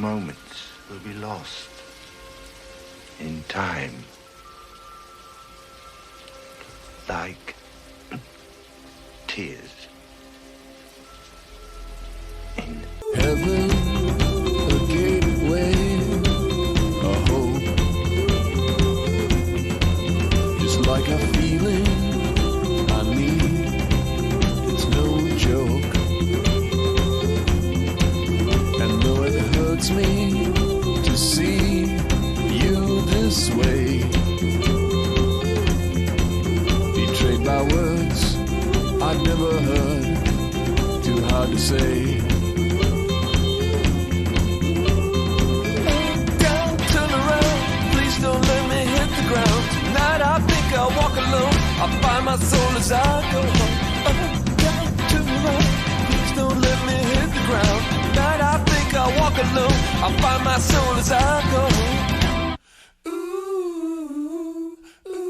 moments will be lost in time. Like tears in Heaven, a gateway, a hope. Just like a feeling I need, it's no joke. And though it hurts me to see you this way, betrayed by words I've never heard, too hard to say. I'll walk alone, I'll find my soul as I go home. Down to the right, please don't let me hit the ground. Tonight I think I'll walk alone, I'll find my soul as I go home. Ooh, ooh,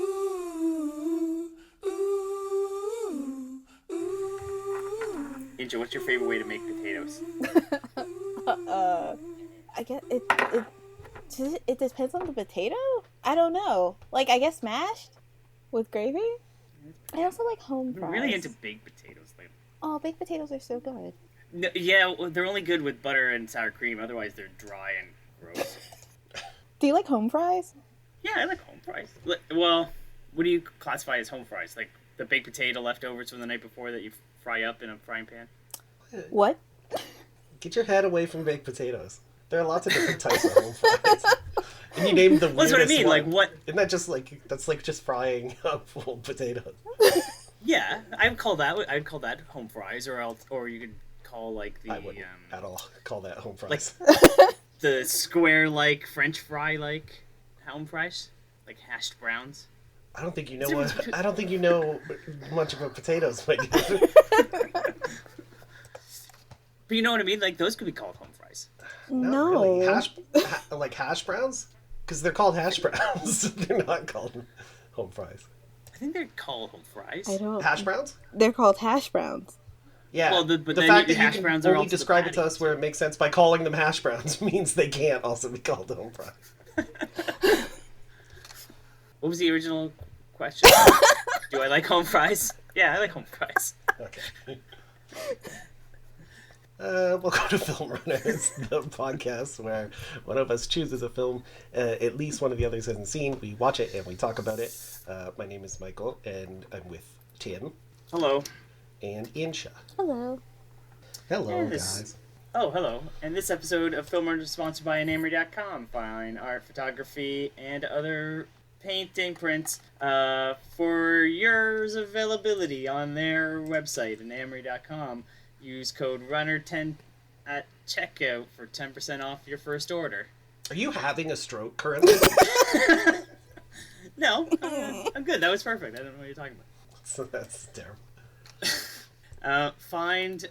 ooh, ooh. Angel, what's your favorite way to make potatoes? I guess it depends on the potato? I don't know. Like, I guess mashed with gravy? I also like home fries. I'm really into baked potatoes lately. Oh, baked potatoes are so good. No, yeah, well, they're only good with butter and sour cream. Otherwise, they're dry and gross. Do you like home fries? Yeah, I like home fries. Well, what do you classify as home fries? Like the baked potato leftovers from the night before that you fry up in a frying pan? What? Get your head away from baked potatoes. There are lots of different types of home fries. And you named the weirdest That's what I mean, one. like what? Isn't that just like, that's like just frying up full potatoes? Yeah, I'd call that home fries, or you could call like the I wouldn't at all call that home fries. like the square like French fry like home fries, like hashed browns. I don't think you know I don't think you know much about potatoes, my dude. But you know what I mean? Like those could be called home fries. No. Really. Like hash browns? Because they're called hash browns. They're not called home fries. I think they're called home fries. I don't. Hash browns? They're called hash browns. Yeah. Well, but the then fact the that you hash can browns are only also the describe it to patties. us where it makes sense by calling them hash browns means they can't also be called home fries. What was the original question? Do I like home fries? Yeah, I like home fries. Okay. Welcome to Film Runners, the podcast where one of us chooses a film at least one of the others hasn't seen. We watch it and we talk about it. My name is Michael, and I'm with Tim. Hello. And Insha. Hello. Hello, Yes. guys. Oh, hello. And this episode of Film Runners is sponsored by Enamory.com. Fine art, photography, and other painting prints for yours availability on their website, Enamory.com. Use code RUNNER10 at checkout for 10% off your first order. Are you having a stroke currently? No, I'm good. That was perfect. I don't know what you're talking about. So that's terrible. Find,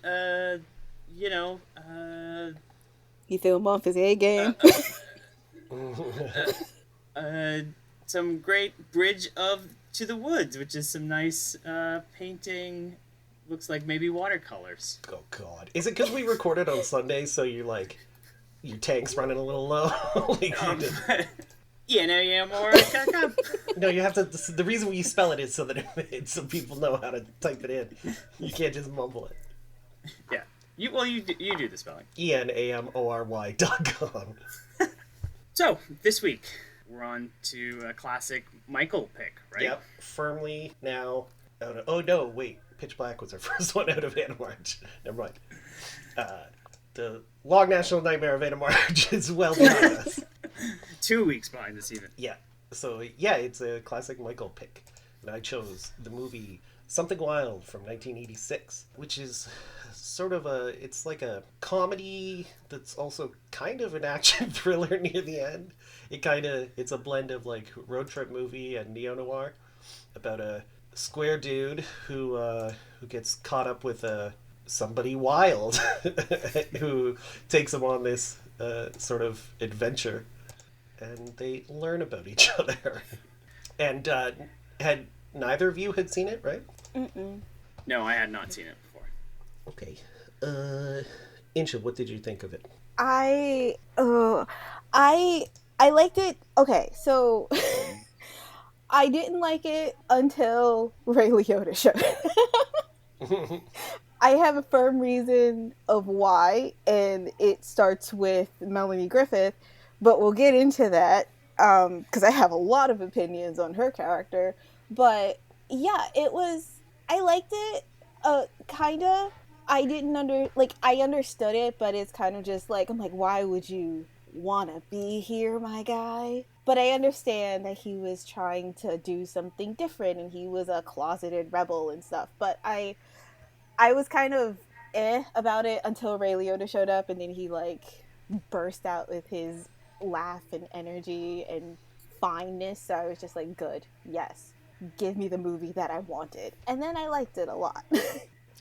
You threw him off his A game. some great Bridge to the Woods, which is some nice painting. Looks like maybe watercolors. Oh, God. Is it because we recorded on Sunday, so you're like, your tank's running a little low? Yeah, No, you have to. The reason we spell it is so that so people know how to type it in. You can't just mumble it. Yeah. You do the spelling. ENAMORY.com. So, this week, we're on to a classic Michael pick, right? Yep. Firmly now out of... Oh, no, wait. Pitch Black was our first one out of Anna March. Never mind. The Long National Nightmare of Anna March is well behind us. 2 weeks behind us, even. Yeah. So, yeah, it's a classic Michael pick. And I chose the movie Something Wild from 1986, which is sort of it's like a comedy that's also kind of an action thriller near the end. It's a blend of like road trip movie and neo-noir about a square dude who gets caught up with somebody wild who takes him on this sort of adventure, and they learn about each other. And had neither of you had seen it, right? Mm-mm. No, I had not seen it before. Okay. Insha, what did you think of it? I liked it. Okay, so I didn't like it until Ray Liotta showed. I have a firm reason of why, and it starts with Melanie Griffith, but we'll get into that because I have a lot of opinions on her character. But yeah, I liked it, kind of. I didn't I understood it, but it's kind of just like, I'm like, why would you want to be here, my guy? But I understand that he was trying to do something different and he was a closeted rebel and stuff. But I was kind of about it until Ray Liotta showed up, and then he like burst out with his laugh and energy and fineness. So I was just like, good, yes, give me the movie that I wanted. And then I liked it a lot.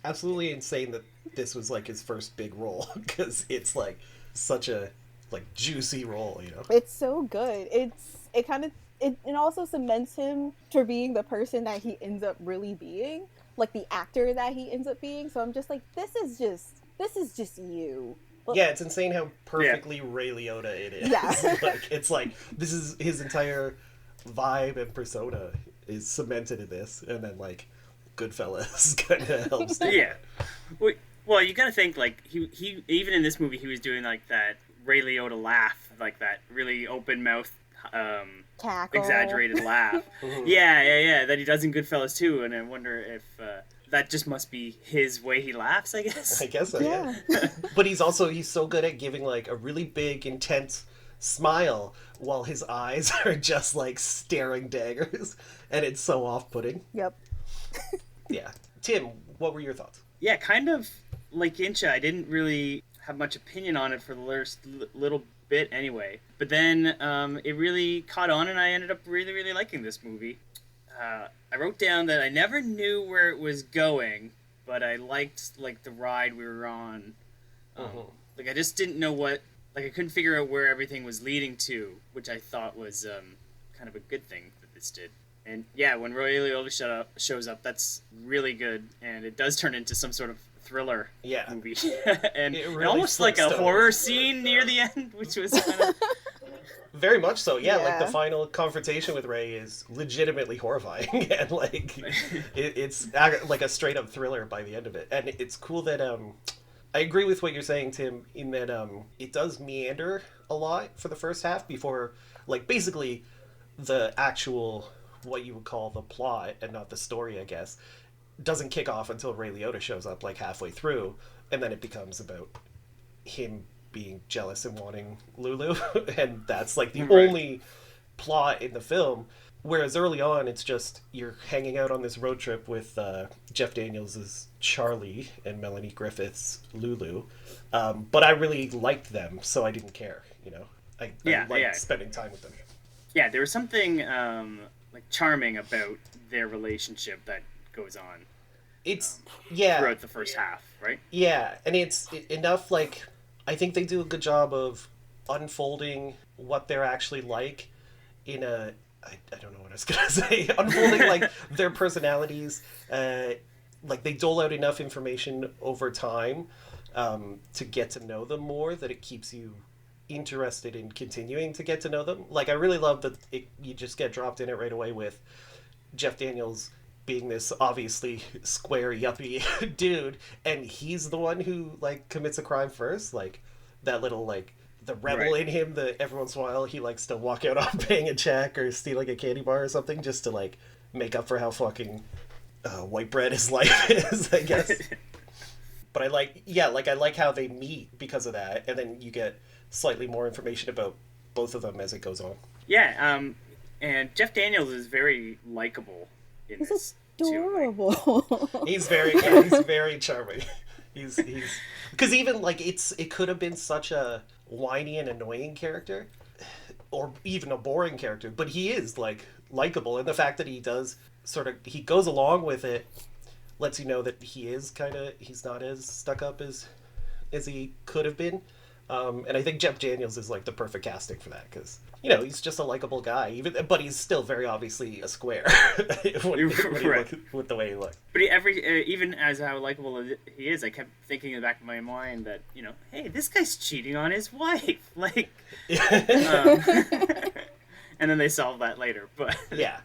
Absolutely insane that this was like his first big role, because it's like such a like juicy role, you know. It's so good. It also cements him for being the person that he ends up really being, like the actor that he ends up being. So I'm just like, this is just you. But, yeah, it's insane how perfectly Ray Liotta it is. Yeah. Like, it's like, this is his entire vibe and persona is cemented in this, and then like Goodfellas kind of helps too. Yeah. Well, you gotta think, like, he even in this movie he was doing like that Ray Liotta laugh, like that really open mouth cackle, exaggerated laugh. Yeah, that he does in Goodfellas too, and I wonder if that just must be his way he laughs, I guess. I guess so, yeah. But he's so good at giving like a really big, intense smile while his eyes are just like staring daggers, and it's so off-putting. Yep. Yeah. Tim, what were your thoughts? Yeah, kind of like Incha, I didn't really have much opinion on it for the first little bit anyway. But then it really caught on, and I ended up really, really liking this movie. I wrote down that I never knew where it was going, but I liked like the ride we were on. Like I just didn't know what, like I couldn't figure out where everything was leading to, which I thought was kind of a good thing that this did. And yeah, when Ray Liotta shows up, that's really good, and it does turn into some sort of thriller movie. And really almost like a horror scene near the end, which was kind of... Very much so, yeah. Like the final confrontation with Ray is legitimately horrifying, and like it's like a straight up thriller by the end of it. And it's cool that I agree with what you're saying, Tim, in that it does meander a lot for the first half before, like, basically the actual, what you would call the plot and not the story, I guess, doesn't kick off until Ray Liotta shows up like halfway through, and then it becomes about him being jealous and wanting Lulu, and that's like the only plot in the film. Whereas early on, it's just you're hanging out on this road trip with Jeff Daniels' Charlie and Melanie Griffith's Lulu. But I really liked them, so I didn't care, you know? I liked spending time with them. Yeah, there was something like charming about their relationship that goes on. It's, throughout the first half, right? Yeah, and it's enough, like, I think they do a good job of unfolding what they're actually like in a... I don't know what I was going to say. Unfolding, like, their personalities. Like, they dole out enough information over time to get to know them more that it keeps you interested in continuing to get to know them. Like, I really love that you just get dropped in it right away with Jeff Daniels being this obviously square, yuppie dude, and he's the one who, like, commits a crime first. Like, that little, like, the rebel in him that every once in a while he likes to walk out on paying a check or stealing a candy bar or something just to, like, make up for how fucking white bread his life is, I guess. But I like how they meet because of that, and then you get slightly more information about both of them as it goes on. Yeah, and Jeff Daniels is very likable in this. Adorable. Too. He's very charming. He's because even like it could have been such a whiny and annoying character, or even a boring character, but he is like likable, and the fact that he does he goes along with it lets you know that he's not as stuck up as he could have been. And I think Jeff Daniels is like the perfect casting for that because, you know, he's just a likable guy, but he's still very obviously a square when Right. with the way he looks. But even as how likable he is, I kept thinking in the back of my mind that, you know, hey, this guy's cheating on his wife. Like, and then they solve that later. But Yeah,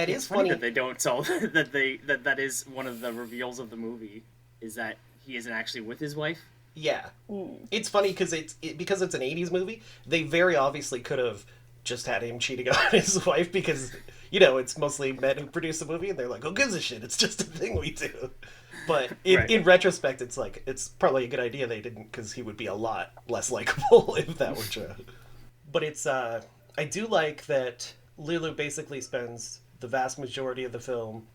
it is it's funny funny that they don't solve that is one of the reveals of the movie is that he isn't actually with his wife. Yeah, it's funny because because it's an '80s movie. They very obviously could have just had him cheating on his wife because, you know, it's mostly men who produce the movie and they're like, "Who gives a shit? It's just a thing we do." But in retrospect, it's like it's probably a good idea they didn't because he would be a lot less likable if that were true. But it's I do like that Lulu basically spends the vast majority of the film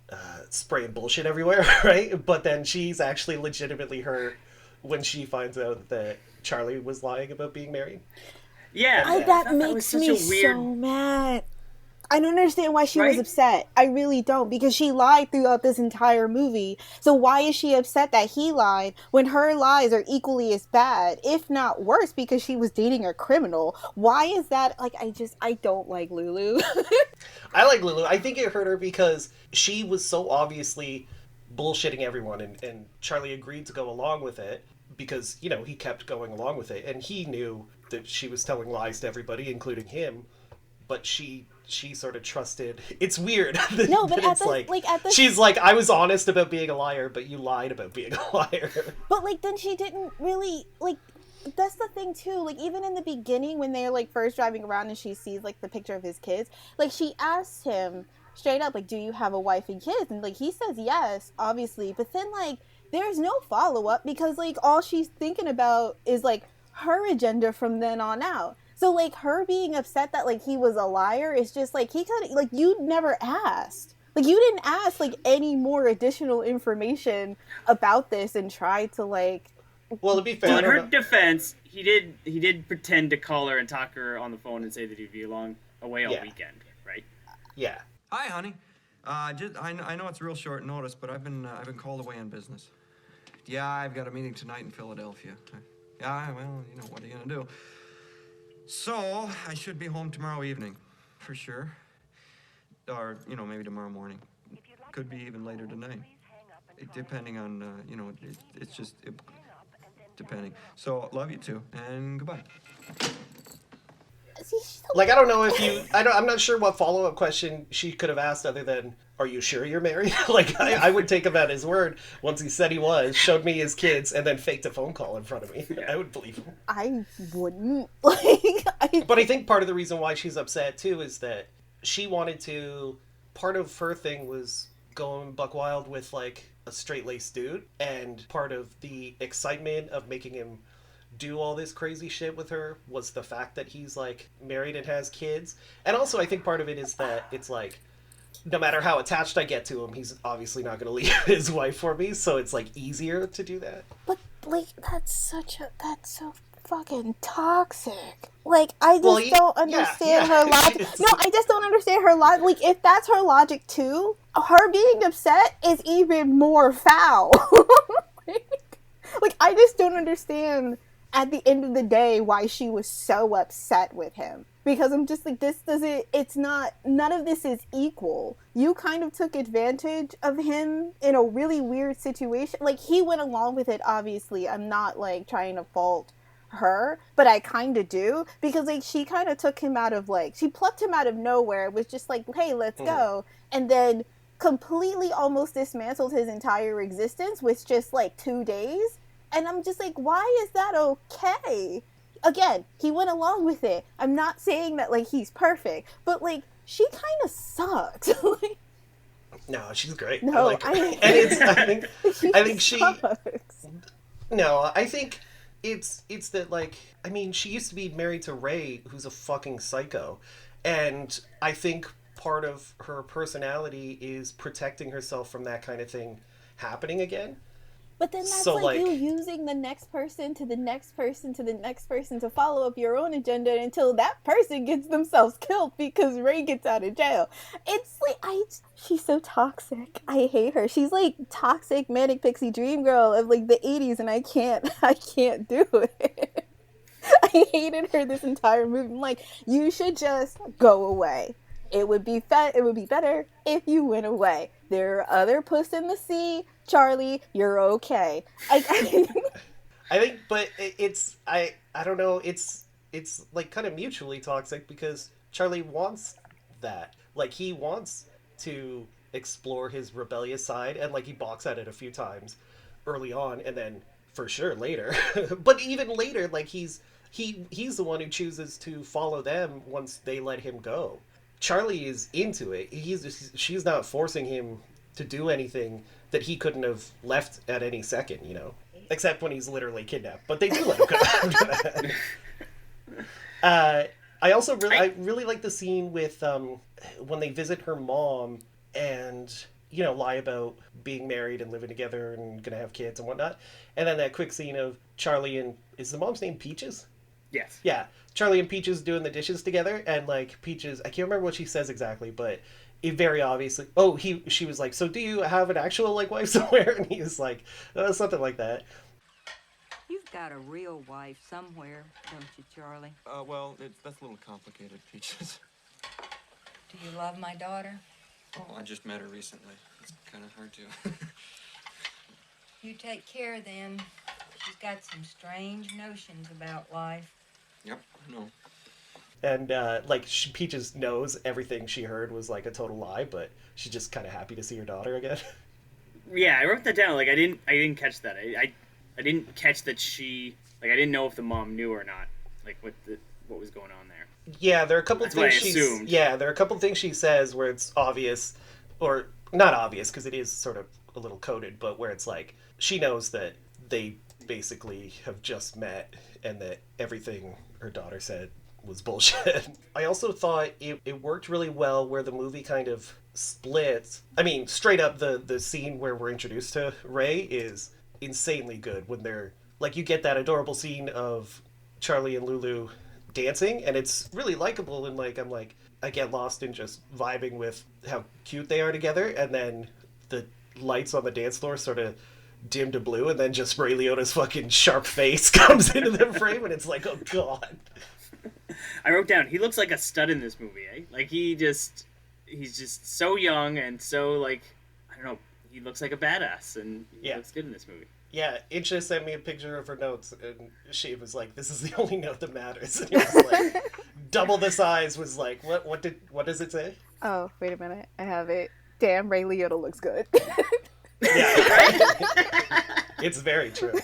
spraying bullshit everywhere, right? But then she's actually legitimately hurt when she finds out that Charlie was lying about being married. Yeah, That makes me so mad. I don't understand why she was upset. I really don't, because she lied throughout this entire movie. So why is she upset that he lied when her lies are equally as bad, if not worse, because she was dating a criminal? Why is that? Like, I don't like Lulu. I like Lulu. I think it hurt her because she was so obviously bullshitting everyone, and Charlie agreed to go along with it because, you know, he kept going along with it, and he knew that she was telling lies to everybody, including him, but she sort of trusted. It's weird. No, but she's like, I was honest about being a liar, but you lied about being a liar. But, like, then she didn't really, like, that's the thing, too. Like, even in the beginning, when they're, like, first driving around and she sees, like, the picture of his kids, like, she asked him straight up, like, do you have a wife and kids? And, like, he says yes, obviously. But then, like, there's no follow-up because, like, all she's thinking about is, like, her agenda from then on out. So, like, her being upset that, like, he was a liar is just, like, he could, like, you never asked. Like, you didn't ask, like, any more additional information about this and try to, like... Well, to be fair... Well, in her defense, he did pretend to call her and talk to her on the phone and say that he'd be away all weekend, right? Yeah. Hi, honey. I know it's real short notice, but I've been called away on business. Yeah, I've got a meeting tonight in Philadelphia. Yeah, well, you know, what are you gonna do? So, I should be home tomorrow evening, for sure. Or, you know, maybe tomorrow morning. Could be even later tonight. Depending on, you know, it's just depending. So, love you too, and goodbye. Like, I don't know if I'm not sure what follow-up question she could have asked other than, are you sure you're married? Like, I would take him at his word once he said he was, showed me his kids, and then faked a phone call in front of me. I would believe him. I wouldn't. Like, But I think part of the reason why she's upset, too, is that she wanted to... Part of her thing was going buck wild with, like, a straight-laced dude, and part of the excitement of making him do all this crazy shit with her was the fact that he's, like, married and has kids. And also, I think part of it is that it's, like, no matter how attached I get to him, he's obviously not going to leave his wife for me, so it's, like, easier to do that. but, like, that's so fucking toxic. Like, I just don't understand her logic. No, I just don't understand her logic. Like, if that's her logic, too, her being upset is even more foul. Like, I just don't understand, at the end of the day, why she was so upset with him. Because I'm just like, none of this is equal. You kind of took advantage of him in a really weird situation. Like, he went along with it, obviously. I'm not, like, trying to fault her, but I kind of do. Because, like, she kind of took him out of, like, she plucked him out of nowhere. It was just like, hey, let's go. And then completely almost dismantled his entire existence with just, like, 2 days. And I'm just like, why is that okay? Again, he went along with it. I'm not saying that, like, he's perfect, but, like, she kind of sucks. Like, no, she's great. No, I think she sucks. No, I think it's that, like, I mean, she used to be married to Ray, who's a fucking psycho. And I think part of her personality is protecting herself from that kind of thing happening again. But then that's So, like like, you using the next person to the next person to the next person to follow up your own agenda until that person gets themselves killed because Ray gets out of jail. It's like, she's so toxic. I hate her. She's like toxic manic pixie dream girl of like the 80s, and I can't do it. I hated her this entire movie. I'm like, you should just go away. It would be It would be better if you went away. There are other Puss in the Sea. Charlie, you're okay. I think, but I don't know. It's like kind of mutually toxic because Charlie wants that. Like, he wants to explore his rebellious side, and like he balks at it a few times early on, and then for sure later. But even later, like he's the one who chooses to follow them once they let him go. Charlie is into it. She's not forcing him to do anything that he couldn't have left at any second, you know, except when he's literally kidnapped. But they do let him go after that. I really like the scene with when they visit her mom and, you know, lie about being married and living together and gonna have kids and whatnot. And then that quick scene of Charlie and, is the mom's name Peaches? Yes. Yeah. Charlie and Peaches doing the dishes together, and like Peaches, I can't remember what she says exactly, but it very obviously, she was like, so do you have an actual like wife somewhere? And he was like, something like that. You've got a real wife somewhere, don't you, Charlie? Well, that's a little complicated, Peaches. Do you love my daughter? Oh, I just met her recently. It's kind of hard to. You take care, then. She's got some strange notions about life. Yep, I know. And Peaches knows everything she heard was like a total lie, but she's just kind of happy to see her daughter again. Yeah, I wrote that down. Like, I didn't catch that. I didn't catch that she, like, I didn't know if the mom knew or not, like what was going on there. Yeah, there are a couple things there are a couple things she says where it's obvious, or not obvious because it is sort of a little coded, but where it's like she knows that they basically have just met and that everything her daughter said was bullshit. I also thought it worked really well where the movie kind of splits. I mean, straight up the scene where we're introduced to Ray is insanely good when they're like, you get that adorable scene of Charlie and Lulu dancing, and it's really likable, and like I'm like, I get lost in just vibing with how cute they are together, and then the lights on the dance floor sort of dim to blue, and then just Ray Liotta's fucking sharp face comes into the frame, and it's like, oh god. I wrote down, he looks like a stud in this movie, eh? Like, he's just so young and so, like, I don't know, he looks like a badass, and he looks good in this movie. Yeah, Incha sent me a picture of her notes, and she was like, this is the only note that matters. And it was like, double the size was like, what does it say? Oh, wait a minute. I have it. Damn, Ray Liotta looks good. Yeah, right? It's very true.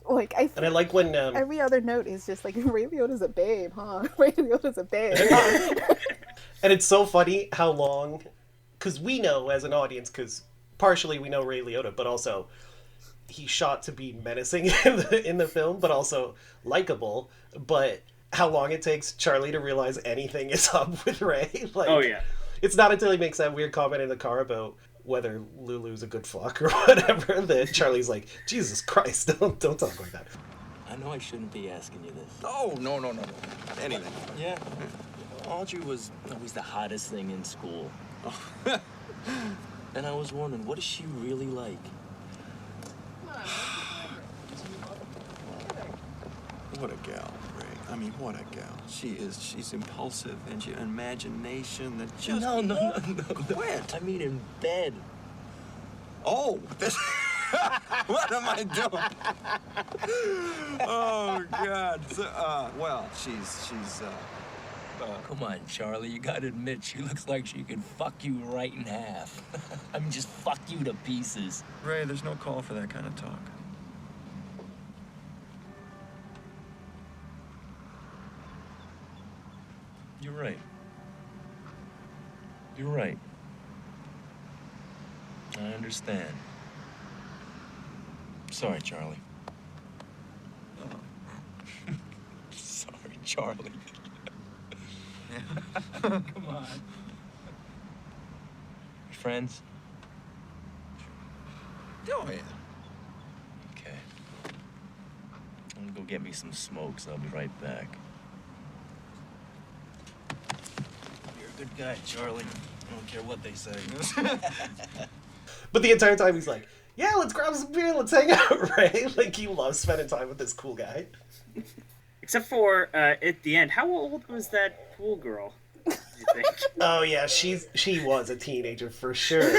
Like, and I like when... every other note is just like, Ray Liotta's a babe, huh? Ray Liotta's a babe. And it's so funny how long... Because we know as an audience, because partially we know Ray Liotta, but also he's shot to be menacing in the film, but also likable. But how long it takes Charlie to realize anything is up with Ray. Like, oh, yeah. It's not until he makes that weird comment in the car about whether Lulu's a good fuck or whatever that Charlie's like, Jesus Christ, don't talk like that. I know I shouldn't be asking you this. Oh, no. Anything. Yeah. Audrey was always the hottest thing in school. Oh. And I was wondering, what is she really like? What a gal, Ray. I mean, what a gal. She's impulsive and she imagination that just... No. Quit. I mean in bed. Oh, this... What am I doing? Oh, God. Well, she's Come on, Charlie, you gotta admit, she looks like she could fuck you right in half. I mean, just fuck you to pieces. Ray, there's no call for that kind of talk. You're right. You're right. I understand. Sorry, Charlie. Sorry, Charlie. Come on. Friends? Oh, yeah. Okay. I'm gonna go get me some smokes. I'll be right back. You're a good guy, Charlie. I don't care what they say. But the entire time he's like, yeah, let's grab some beer, let's hang out, right? Like, he loves spending time with this cool guy. Except for at the end, how old was that pool girl? Do you think? Oh yeah, she was a teenager for sure.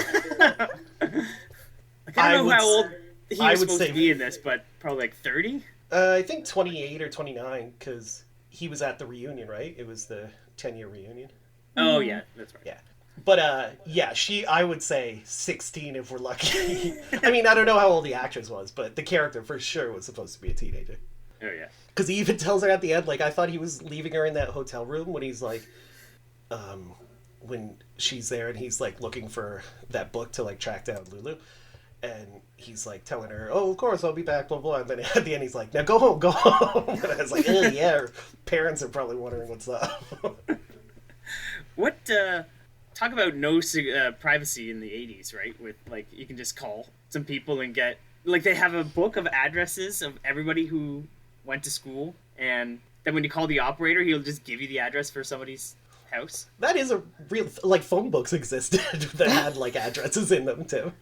Like, I don't know how old he I was would supposed say- to be in this, but probably like 30. I think 28 or 29 because he was at the reunion, right? It was the 10-year reunion. Oh yeah, that's right. Yeah. But I would say 16 if we're lucky. I mean, I don't know how old the actress was, but the character for sure was supposed to be a teenager. Oh yeah. Because he even tells her at the end, like, I thought he was leaving her in that hotel room when he's like, when she's there and he's like looking for that book to like track down Lulu. And he's like telling her, oh, of course, I'll be back, blah, blah. And then at the end, he's like, now go home, go home. And I was like, oh, yeah, her parents are probably wondering what's up. What, talk about no privacy in the 80s, right? With, like, you can just call some people and get, like, they have a book of addresses of everybody who went to school. And then when you call the operator, he'll just give you the address for somebody's house. That is a real, like, phone books existed that had, like, addresses in them, too.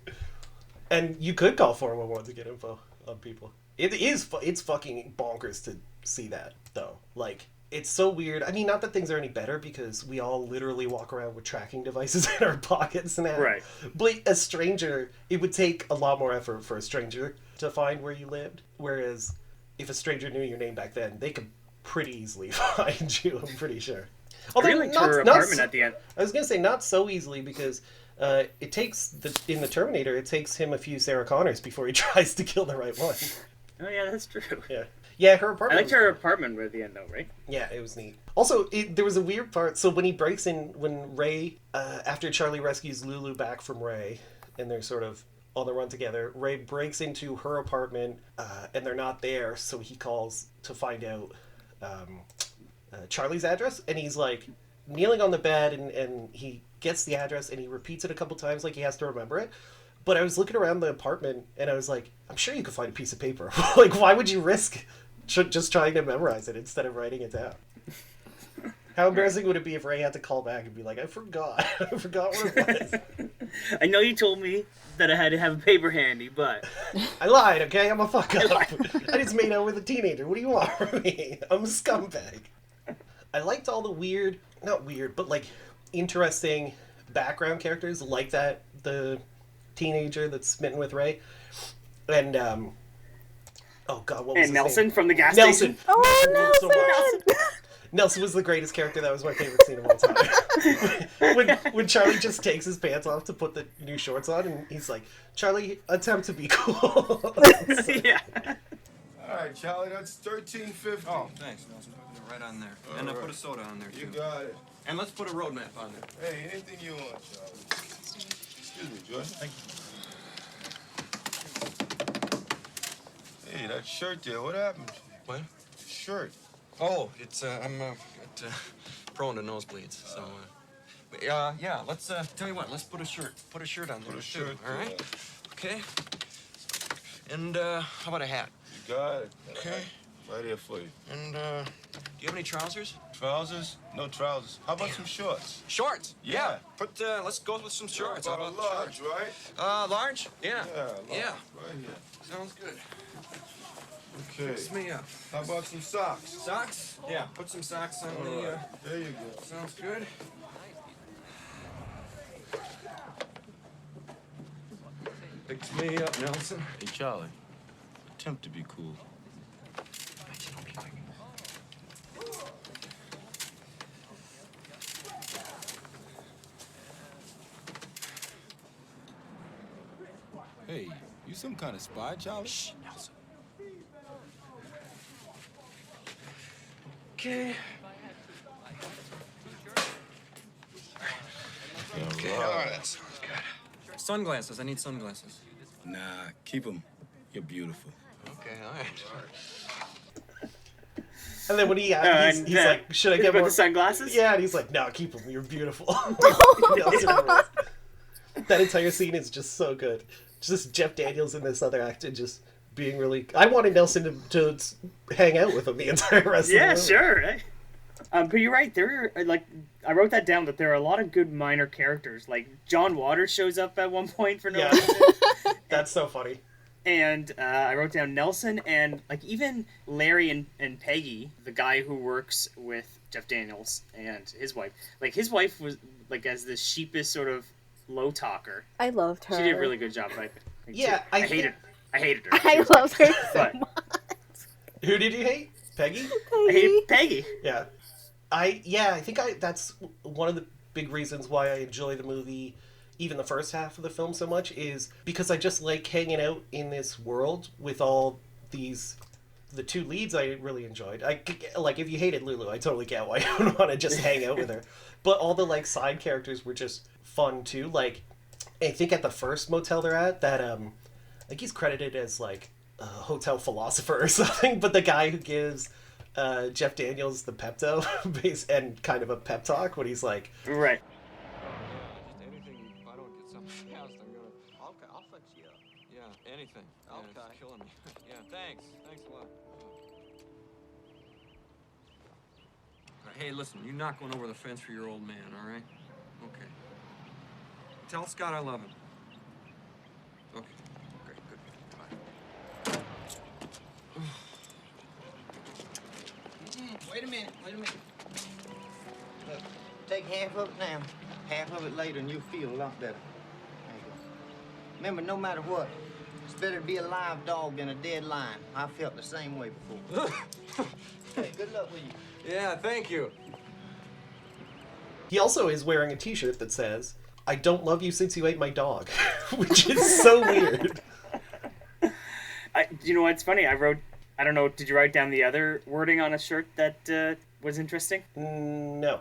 And you could call 411 to get info on people. It's fucking bonkers to see that, though. Like, it's so weird. I mean, not that things are any better, because we all literally walk around with tracking devices in our pockets now. Right. But a stranger, it would take a lot more effort for a stranger to find where you lived. Whereas, if a stranger knew your name back then, they could pretty easily find you, I'm pretty sure. Although, I liked her apartment at the end. I was going to say, not so easily, because it takes, in the Terminator, it takes him a few Sarah Connors before he tries to kill the right one. Oh yeah, that's true. Yeah. Yeah, her apartment. I liked her apartment at the end, though, right? Yeah, it was neat. Also, there was a weird part. So when he breaks in, when Ray, after Charlie rescues Lulu back from Ray, and they're sort of on the run together, Ray breaks into her apartment, and they're not there, so he calls to find out Charlie's address, and he's like kneeling on the bed, and he gets the address, and he repeats it a couple times like he has to remember it. But I was looking around the apartment, and I was like, I'm sure you could find a piece of paper. Like, why would you risk just trying to memorize it instead of writing it down? How embarrassing would it be if Ray had to call back and be like, I forgot. I forgot what it was. I know you told me that I had to have a paper handy, but... I lied, okay? I'm a fuck up. I just made out with a teenager. What do you want from me? I'm a scumbag. I liked all the weird, not weird, but like interesting background characters like that, the teenager that's smitten with Ray. And, oh god, what was his Nelson name? from the gas Nelson. station. Oh, So much. Nelson was the greatest character. That was my favorite scene of all time. when Charlie just takes his pants off to put the new shorts on, and he's like, Charlie, attempt to be cool. Yeah. All right, Charlie, that's $13.50. Oh, thanks, Nelson. Put it right on there. And I put a soda on there, too. You got it. And let's put a road map on there. Hey, anything you want, Charlie. Excuse me, Jordan. Thank you. Hey, that shirt there, what happened? What? The shirt. Oh, it's, I'm prone to nosebleeds, so, yeah, let's, tell you what, let's put a shirt on there, Put a too, shirt all right? there. Okay? And, how about a hat? You got it. Okay. Right here for you. And, do you have any trousers? Trousers? No trousers. How about some shorts? Shorts? Yeah. Put, let's go with some shorts. How How about a about large, right? Large? Yeah. Yeah, large. Yeah. Right here. Sounds good. Okay. Fix me up. How about some socks? Socks? Yeah, put some socks on All the, right. There you go. sounds good. Fix me up, Nelson. Hey, Charlie, attempt to be cool. Hey, you some kind of spy, Charlie? Shh, Nelson. Okay. Okay, all right, that sounds good. Sunglasses, I need sunglasses. Nah, keep them. You're beautiful. Okay, all right. And then when he's like, should I get about more the sunglasses? Yeah, and he's like, no, keep them. You're beautiful. That entire scene is just so good. Just Jeff Daniels and this other actor just being really... I wanted Nelson to hang out with him the entire rest of the movie. Sure. Eh? But you're right. There are, like, I wrote that down, that there are a lot of good minor characters. Like, John Waters shows up at one point for no reason. That's so funny. And I wrote down Nelson and like even Larry and Peggy, the guy who works with Jeff Daniels and his wife. Like his wife was like as the sheepish sort of low talker. I loved her. She did a really good job. I hated her. I loved her so much. Who did you hate? Peggy? I hated Peggy. Yeah. I think that's one of the big reasons why I enjoy the movie, even the first half of the film so much, is because I just like hanging out in this world with all these. The two leads I really enjoyed. Like if you hated Lulu, I totally get why you would want to just hang out with her. But all the like side characters were just fun too. Like I think at the first motel they're at, that like he's credited as like a hotel philosopher or something. But the guy who gives Jeff Daniels the Pepto base and kind of a pep talk when he's like, right. Just anything. If I don't get something else, I'm gonna. Okay, I'll fix you up. Yeah, anything. Yeah, Okay. it's killing me. Yeah, thanks. Thanks a lot. Hey, listen, you're not going over the fence for your old man, all right? Okay. Tell Scott I love him. Okay. Great, good. Bye. Wait a minute. Look, take half of it now, half of it later, and you'll feel a lot better. There you go. Remember, no matter what, it's better to be a live dog than a dead lion. I felt the same way before. Hey, good luck with you. Yeah, thank you. he also is wearing a t-shirt that says, "I don't love you since you ate my dog," which is so weird. You know what's funny? I don't know, did you write down the other wording on a shirt that was interesting? No.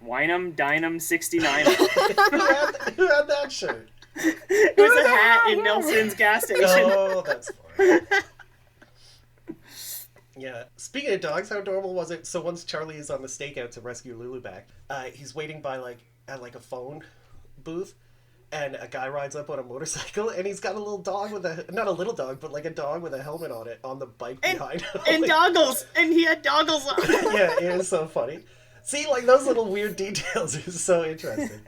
Wine 'em, dine 'em, 69. Who had that shirt? It was a hat in Nelson's gas station. Oh, that's funny. Yeah. Speaking of dogs, how adorable was it? So once Charlie is on the stakeout to rescue Lulu back, he's waiting by at a phone booth, and a guy rides up on a motorcycle, and he's got a little dog not a little dog, but like a dog with a helmet on it on the bike behind him. And goggles! And he had goggles on! Yeah, it was so funny. See, like, those little weird details is so interesting.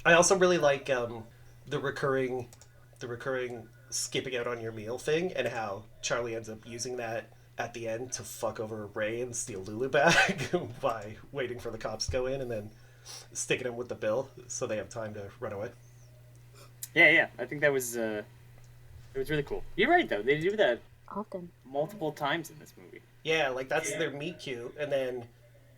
I also really like the recurring skipping out on your meal thing, and how Charlie ends up using that at the end to fuck over Ray and steal Lulu back by waiting for the cops to go in and then sticking him with the bill so they have time to run away. Yeah. I think that was it was really cool. You're right, though. They do that often, multiple times in this movie. Yeah, like that's their meet cute, and then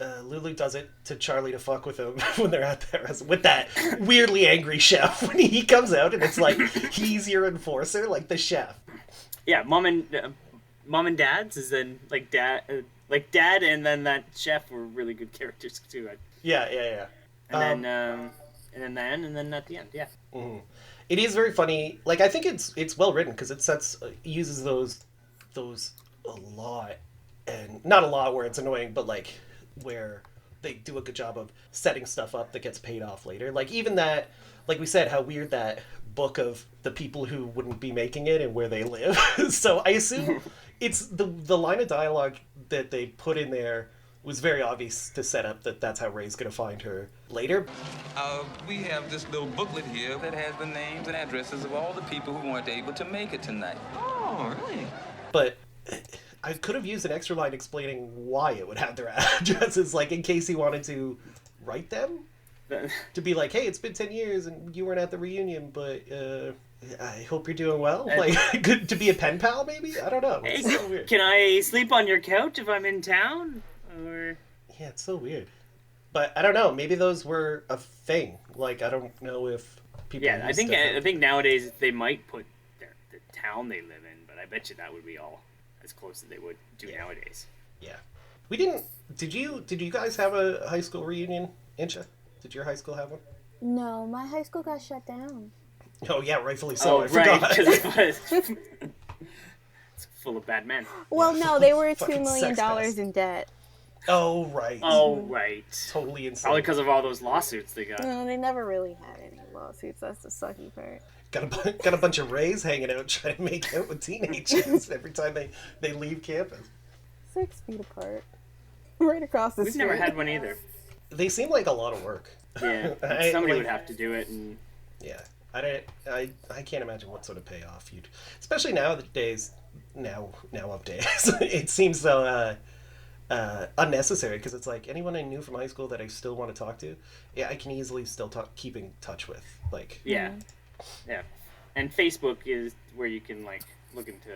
Lulu does it to Charlie to fuck with him when they're at there with that weirdly angry chef when he comes out, and it's like he's your enforcer, like the chef. Yeah, mom and dad's is then like dad, and then that chef were really good characters too. Yeah. And then at the end, yeah. Mm-hmm. It is very funny. Like, I think it's well written because it uses those a lot, and not a lot where it's annoying, but like where they do a good job of setting stuff up that gets paid off later. Like even that, like we said, how weird that book of the people who wouldn't be making it and where they live. So I assume it's the line of dialogue that they put in there was very obvious to set up that that's how Ray's going to find her later. We have this little booklet here that has the names and addresses of all the people who weren't able to make it tonight. Oh, really? But I could have used an extra line explaining why it would have their addresses, like in case he wanted to write them. To be like, hey, it's been 10 years and you weren't at the reunion, but I hope you're doing well. Like, good to be a pen pal, maybe? I don't know. It's so weird. Can I sleep on your couch if I'm in town? Or... Yeah, it's so weird. But I don't know. Maybe those were a thing. Like, I don't know if people. Yeah, I think nowadays they might put the town they live in, but I bet you that would be all as close as they would do nowadays. Yeah, we didn't. Did you guys have a high school reunion, Incha? Did your high school have one? No, my high school got shut down. Oh yeah, rightfully so. I right, forgot. It's full of bad men. Well, no, they were $2 million in debt. Oh right. Totally insane. Probably because of all those lawsuits they got. No, they never really had any lawsuits. That's the sucky part. Got a bunch of Rays hanging out trying to make out with teenagers every time they leave campus. 6 feet apart, right across the street. We've never had one either. They seem like a lot of work. Yeah, somebody would have to do it, and yeah, I can't imagine what sort of payoff you'd, especially nowadays. It seems so unnecessary because it's like anyone I knew from high school that I still want to talk to, yeah, I can easily still keep in touch with. Like, yeah, and Facebook is where you can like look into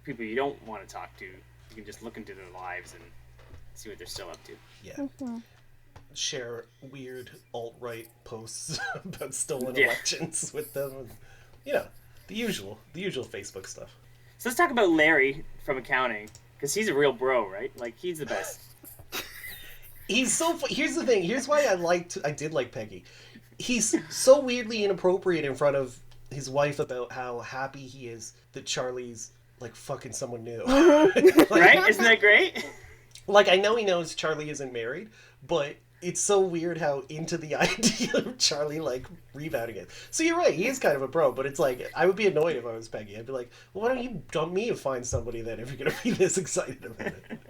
people you don't want to talk to. You can just look into their lives and see what they're still up to. Yeah. Mm-hmm. Share weird alt-right posts about stolen elections with them. And, you know, the usual Facebook stuff. So let's talk about Larry from accounting, because he's a real bro, right? Like, he's the best. He's so... Here's the thing. Here's why I did like Peggy. He's so weirdly inappropriate in front of his wife about how happy he is that Charlie's, like, fucking someone new. Like, right? Isn't that great? Like, I know he knows Charlie isn't married, but it's so weird how into the idea of Charlie, like, rebounding it. So you're right, he is kind of a bro, but it's like, I would be annoyed if I was Peggy. I'd be like, well, why don't you dump me and find somebody then if you're going to be this excited about it?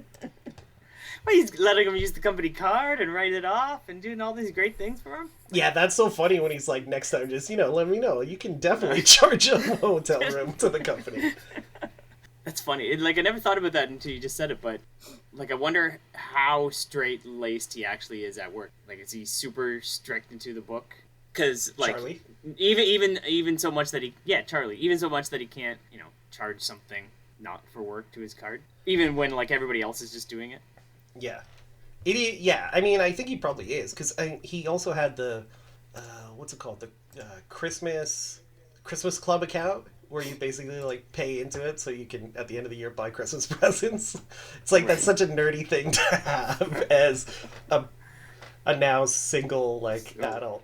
Well, he's letting him use the company card and write it off and doing all these great things for him. Yeah, that's so funny when he's like, next time, just, let me know. You can definitely charge a hotel room to the company. That's funny. I never thought about that until you just said it, but, I wonder how straight-laced he actually is at work. Like, is he super strict into the book? Because, Charlie? even so much that he... Yeah, Charlie. Even so much that he can't, charge something not for work to his card. Even when, everybody else is just doing it. Yeah. Yeah, I mean, I think he probably is, because he also had the... what's it called? The Christmas Club account, where you basically pay into it so you can at the end of the year buy Christmas presents. It's like, that's such a nerdy thing to have as a now single adult.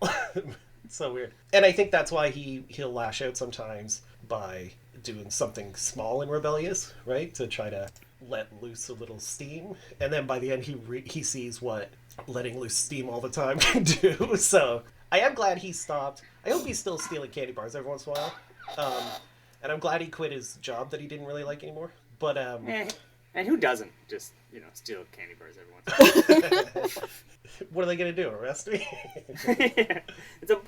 It's so weird. And I think that's why he'll lash out sometimes by doing something small and rebellious, right? To try to let loose a little steam. And then by the end he sees what letting loose steam all the time can do. So I am glad he stopped. I hope he's still stealing candy bars every once in a while. And I'm glad he quit his job that he didn't really like anymore. But and who doesn't just steal candy bars every once in a while? What are they gonna do? Arrest me? Yeah, it's $1.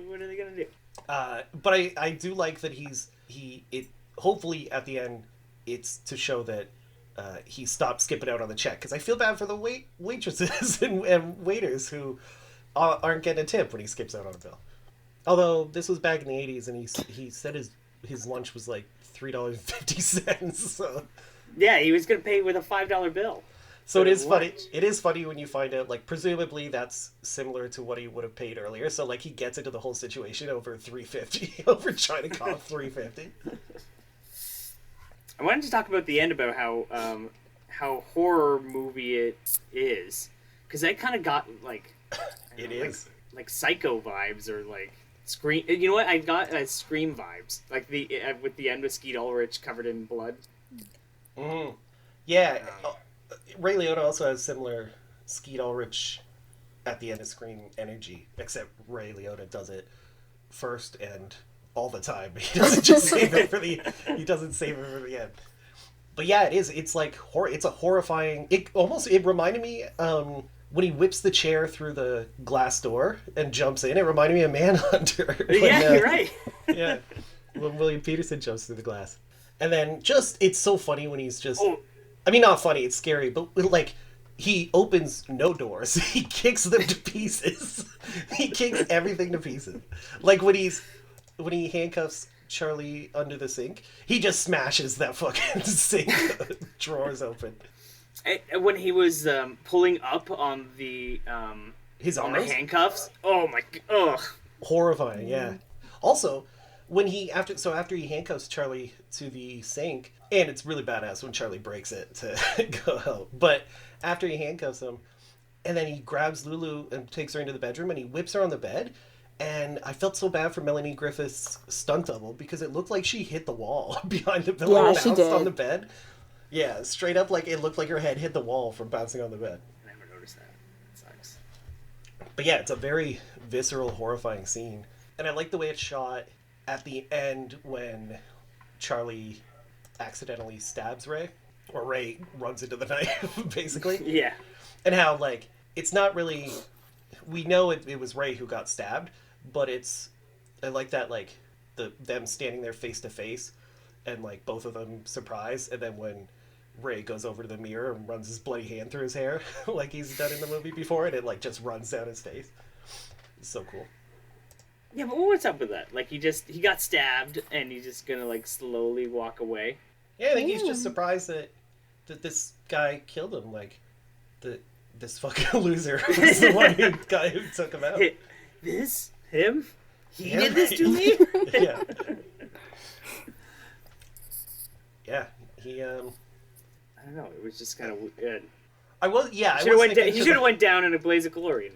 What are they gonna do? But I do like that hopefully at the end it's to show that he stopped skipping out on the check, because I feel bad for the waitresses and waiters who aren't getting a tip when he skips out on a bill. Although this was back in the 80s, and he said his lunch was like $3.50. So yeah, he was gonna pay with a $5 bill. So it is funny. It is funny when you find out, presumably that's similar to what he would have paid earlier. So he gets into the whole situation over $3.50, over trying to cough $3.50. I wanted to talk about the end, about how horror movie it is, because I kind of got it is like Psycho vibes, or Scream. You know what? I got Scream vibes, with the end with Skeet Ulrich covered in blood. Mm-hmm. Yeah, Ray Liotta also has similar Skeet Ulrich at the end of Scream energy, except Ray Liotta does it first and all the time. He doesn't just save it for the. He doesn't save it for the end. But yeah, it is. It's it's a horrifying. It reminded me when he whips the chair through the glass door and jumps in. It reminded me of Manhunter. Yeah, you're right. Yeah, when William Peterson jumps through the glass, and then it's so funny when he's just. Oh. I mean, not funny. It's scary, but he opens no doors. He kicks them to pieces. He kicks everything to pieces. When he handcuffs Charlie under the sink, he just smashes that fucking sink drawers open. When he was pulling up on the his arms? On the handcuffs. Oh my! Ugh. Horrifying. Yeah. Also, when after he handcuffs Charlie to the sink, and it's really badass when Charlie breaks it to go out. But after he handcuffs him, and then he grabs Lulu and takes her into the bedroom, and he whips her on the bed. And I felt so bad for Melanie Griffith's stunt double, because it looked like she hit the wall behind the pillow and bounced on the bed. Yeah, straight up, it looked like her head hit the wall from bouncing on the bed. I never noticed that. It sucks. But yeah, it's a very visceral, horrifying scene. And I like the way it's shot at the end when Charlie accidentally stabs Ray, or Ray runs into the knife, basically. Yeah. And how, it's not really... We know it was Ray who got stabbed, but it's I like that, like, them standing there face to face, and, like, both of them surprised, and then when Ray goes over to the mirror and runs his bloody hand through his hair, like he's done in the movie before, and it, like, just runs down his face. It's so cool. Yeah, but what's up with that? Like, he got stabbed, and he's just gonna, like, slowly walk away? Yeah, I think he's just surprised that this guy killed him, like, this fucking loser was the one guy who took him out. Him? He did this to me? Yeah. Yeah, he, I don't know, it was just kind of weird. He should have went down in a blaze of glory.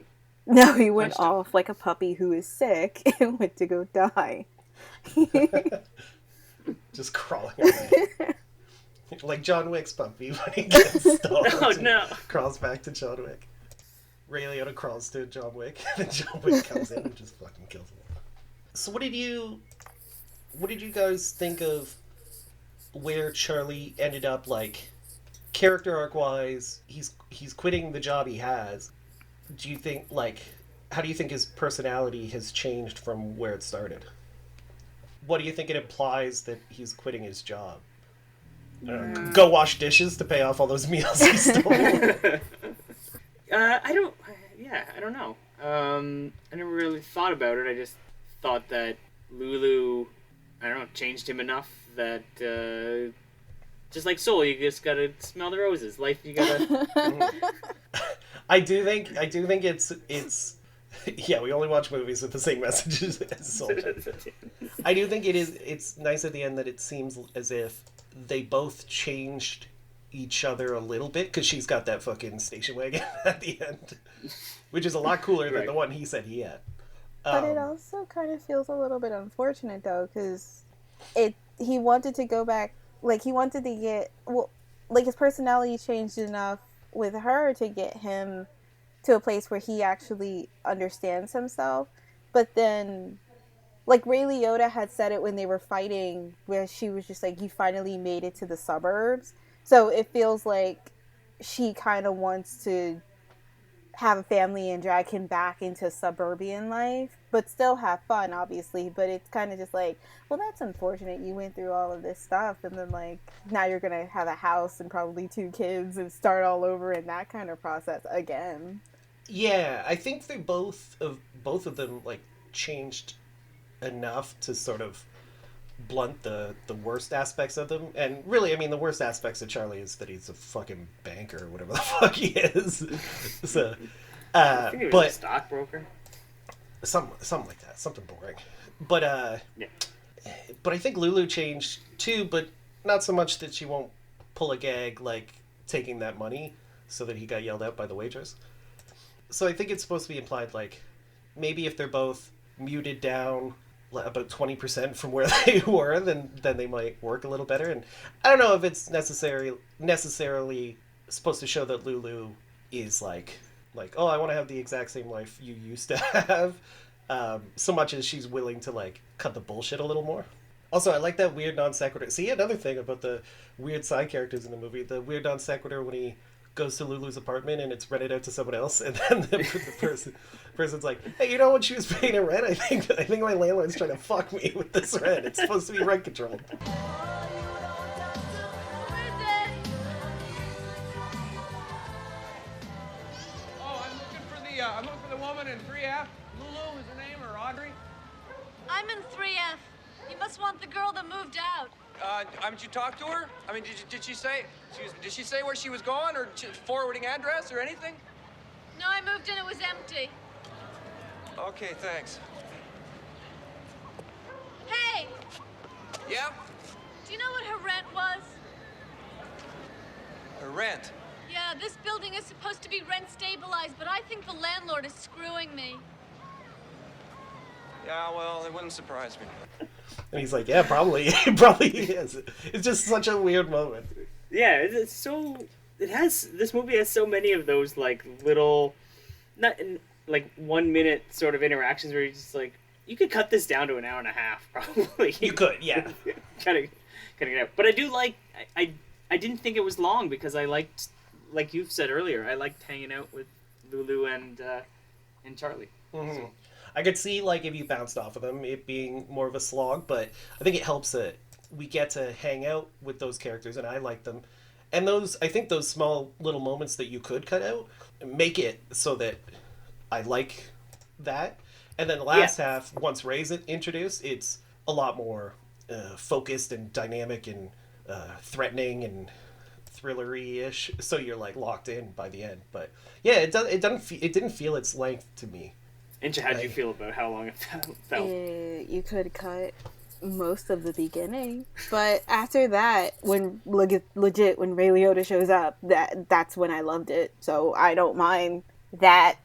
No, he went off like a puppy who is sick and went to go die. Just crawling away. Like John Wick's puppy when he gets stalked. Oh, no. Crawls back to John Wick. Ray Liotta crawls to John Wick, and then John Wick comes in and just fucking kills him. So what did you guys think of where Charlie ended up, like, character arc wise? He's quitting the job he has. Do you think, like, how do you think his personality has changed from where it started? What do you think it implies that he's quitting his job? Go wash dishes to pay off all those meals he stole. I don't know. I never really thought about it. I just thought that Lulu, I don't know, changed him enough that, just like Soul, you just gotta smell the roses. Life, you gotta... I do think it's yeah, we only watch movies with the same messages as Soul. I do think it's nice at the end that it seems as if they both changed each other a little bit, because she's got that fucking station wagon at the end, which is a lot cooler than the one he said he had. But it also kind of feels a little bit unfortunate, though, because he wanted to go back, like, he wanted to get, well, like, his personality changed enough with her to get him to a place where he actually understands himself. But then, like, Ray Liotta had said it when they were fighting, where she was just like, you finally made it to the suburbs. So it feels like she kind of wants to have a family and drag him back into suburban life, but still have fun, obviously. But it's kind of just like, well, that's unfortunate. You went through all of this stuff, and then, like, now you're going to have a house and probably 2 kids and start all over in that kind of process again. Yeah, I think they both of them, like, changed enough to sort of blunt the worst aspects of them. And really, I mean, the worst aspects of Charlie is that he's a fucking banker or whatever the fuck he is. So, I think he was a stockbroker. Something like that. Something boring. But yeah. But I think Lulu changed too, but not so much that she won't pull a gag like taking that money so that he got yelled at by the waitress. So I think it's supposed to be implied, like, maybe if they're both muted down about 20% from where they were, then they might work a little better. And I don't know if it's necessarily supposed to show that Lulu is like, oh, I want to have the exact same life you used to have, so much as she's willing to, like, cut the bullshit a little more. Also, I like that weird non sequitur. See, another thing about the weird side characters in the movie, the weird non sequitur when he goes to Lulu's apartment and it's rented out to someone else, and then the person's like, hey, you know when she was paying her rent? I think my landlord's trying to fuck me with this rent. It's supposed to be rent controlled. I'm looking for the woman in 3F. Lulu is her name, or Audrey? I'm in 3F. You must want the girl that moved out. Did you talk to her? I mean, did she say where she was going, or forwarding address, or anything? No, I moved in. It was empty. Okay, thanks. Hey! Yeah? Do you know what her rent was? Her rent? Yeah, this building is supposed to be rent stabilized, but I think the landlord is screwing me. Yeah, well, it wouldn't surprise me. And he's like, yeah, probably. Probably is. It's just such a weird moment. Yeah, it's so... This movie has so many of those, like, little... Not in, like, 1 minute sort of interactions where you're just like, you could cut this down to an hour and a half, probably. You could, yeah. Cutting it out. But I do like... I didn't think it was long because I liked... Like you've said earlier, I liked hanging out with Lulu and Charlie. Mm-hmm. So. I could see, like, if you bounced off of them, it being more of a slog, but I think it helps that we get to hang out with those characters, and I like them. And I think those small little moments that you could cut out make it so that I like that. And then the last half, once Ray's introduced, it's a lot more focused and dynamic and threatening and thrillery-ish. So you're like locked in by the end. But yeah, it didn't feel its length to me. Incha, how did you feel about how long it felt? You could cut most of the beginning, but after that, when legit when Ray Liotta shows up, that's when I loved it. So I don't mind that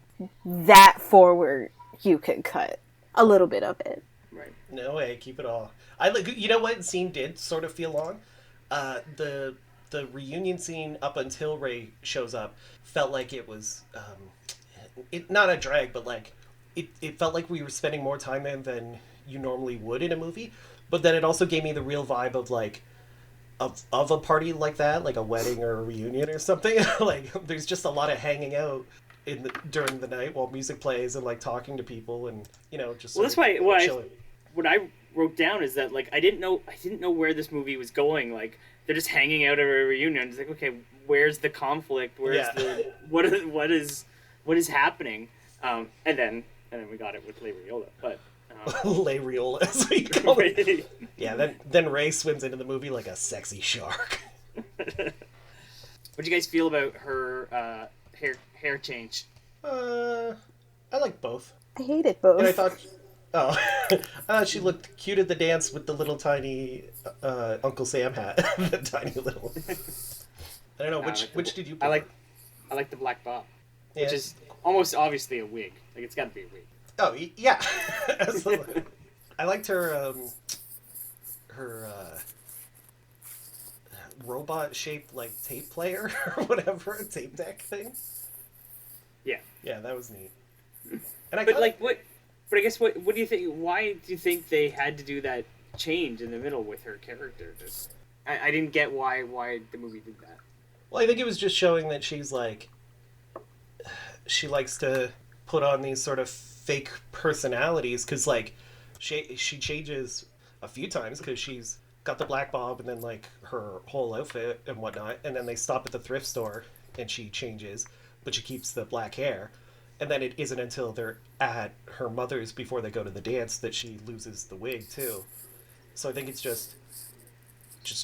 forward. You could cut a little bit of it. Right. No way, keep it all. You know what scene did sort of feel long? The reunion scene up until Ray shows up felt like it was not a drag, but like it felt like we were spending more time there than you normally would in a movie. But then it also gave me the real vibe of like of a party like that, like a wedding or a reunion or something. Like there's just a lot of hanging out during the night while music plays and like talking to people and just that's why what I wrote down is that like I didn't know where this movie was going. Like they're just hanging out at a reunion. It's like, okay, where's the conflict? Where's the what is happening? And then we got it with Ray Liotta, but Ray Liotta, as we call it. Yeah, then Ray swims into the movie like a sexy shark. What do you guys feel about her hair change? I like both. I hated both. And I thought she looked cute at the dance with the little tiny Uncle Sam hat. The tiny little. I don't know which did you prefer? I like the black bob, which is almost obviously a wig. Like it's got to be a wig. Oh yeah, absolutely. I liked her robot shaped like tape player or whatever, tape deck thing. Yeah, that was neat. And But I guess what do you think? Why do you think they had to do that change in the middle with her character? I didn't get why the movie did that. Well, I think it was just showing that she's like, she likes to put on these sort of fake personalities because like she changes a few times because she's got the black bob and then like her whole outfit and whatnot, and then they stop at the thrift store and she changes, but she keeps the black hair. And then it isn't until they're at her mother's before they go to the dance that she loses the wig too. So I think it's just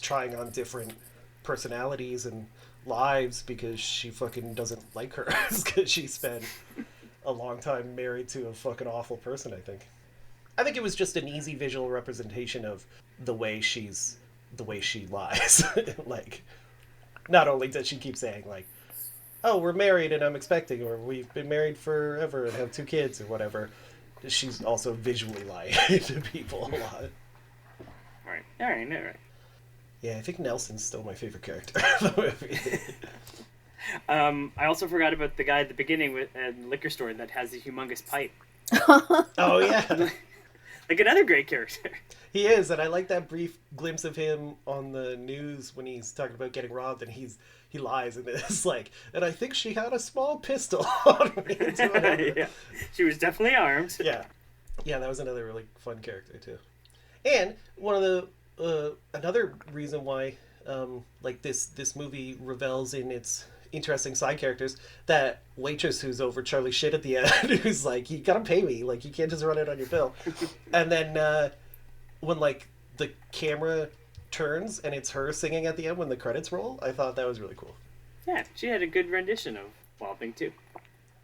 trying on different personalities and lives because she fucking doesn't like her because she spent a long time married to a fucking awful person. I think it was just an easy visual representation of the way she lies. Like, not only does she keep saying like, oh, we're married and I'm expecting, or we've been married forever and have 2 kids or whatever, she's also visually lying to people a lot. All right. Yeah, I think Nelson's still my favorite character of the movie. I also forgot about the guy at the beginning with a liquor store that has the humongous pipe. Oh, yeah. Like another great character. He is, and I like that brief glimpse of him on the news when he's talking about getting robbed, and he lies, and it's like, and I think she had a small pistol on me. Yeah, she was definitely armed. Yeah, that was another really fun character too. And one of the another reason why like this movie revels in its interesting side characters, that waitress who's over Charlie's shit at the end, who's like, you gotta pay me, like you can't just run it on your bill. And then when like the camera turns and it's her singing at the end when the credits roll, I thought that was really cool. Yeah, she had a good rendition of Wild Thing too.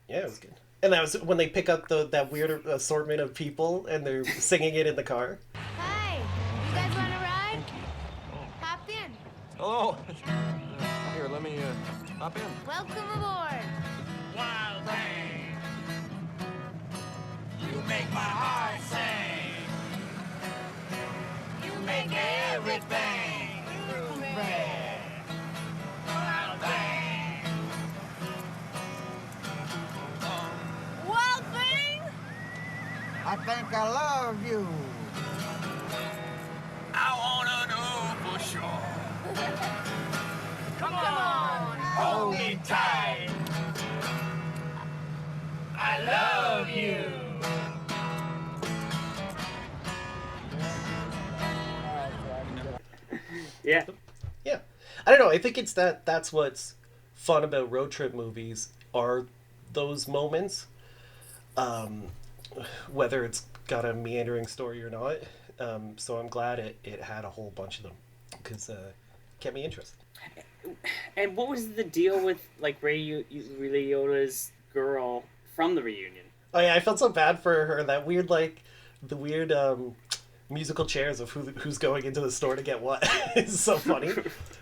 Yeah, it was good. And that was when they pick up that weird assortment of people and they're singing it in the car. Hey, you guys want to ride? Hop in. Hello. Here, let me hop in. Welcome aboard. Wild thing, you make my heart sing. You make everything red. Wild thing. Wild thing? I think I love you. I wanna know for sure. Come on. Hold me tight. I love you. Yeah. Yeah. I don't know. I think it's that's what's fun about road trip movies are those moments. Whether it's got a meandering story or not. So I'm glad it had a whole bunch of them because it kept me interested. And what was the deal with like Ray Liotta's girl from the reunion? Oh yeah, I felt so bad for her. That weird the weird musical chairs of who's going into the store to get what is so funny.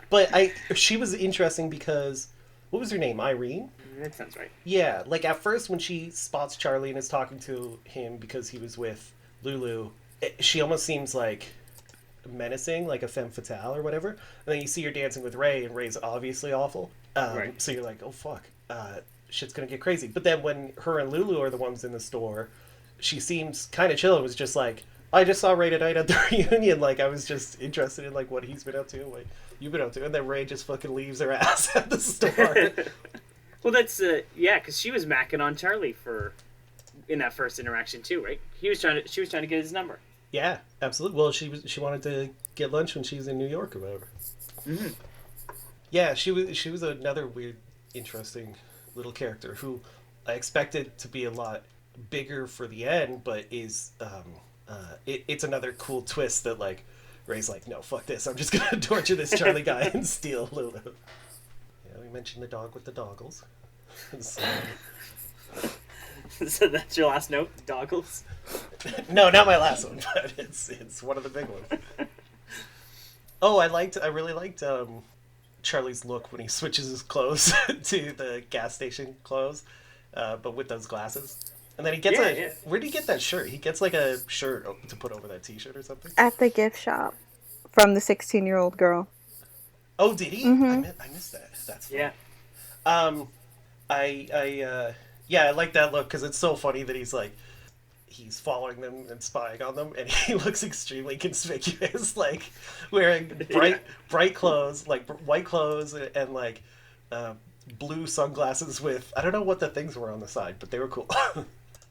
But she was interesting because what was her name? Irene? That sounds right. Yeah, like at first when she spots Charlie and is talking to him because he was with Lulu, she almost seems like menacing, like a femme fatale or whatever. And then you see her dancing with Ray, and Ray's obviously awful. Right. So you're like, oh fuck, shit's gonna get crazy. But then when her and Lulu are the ones in the store, she seems kind of chill. It was just like, I just saw Ray tonight at the reunion. Like I was just interested in like what he's been up to, what you've been up to, and then Ray just fucking leaves her ass at the store. Well, that's because she was macking on Charlie in that first interaction too, right? She was trying to get his number. Yeah, absolutely. Well, she wanted to get lunch when she was in New York or whatever. Mm-hmm. Yeah, she was another weird, interesting little character who I expected to be a lot bigger for the end, but is it's another cool twist that like Ray's like, no, fuck this, I'm just gonna torture this Charlie guy and steal Lulu. Yeah, we mentioned the dog with the doggles. So that's your last note, doggles? No, not my last one, but it's one of the big ones. Oh, I really liked Charlie's look when he switches his clothes to the gas station clothes, but with those glasses. And then he gets where did he get that shirt? He gets like a shirt to put over that t-shirt or something? At the gift shop from the 16-year-old girl. Oh, did he? Mm-hmm. I missed that. That's funny. Yeah. I like that look because it's so funny that he's following them and spying on them, and he looks extremely conspicuous, like wearing bright clothes, like white clothes, and like blue sunglasses with I don't know what the things were on the side, but they were cool.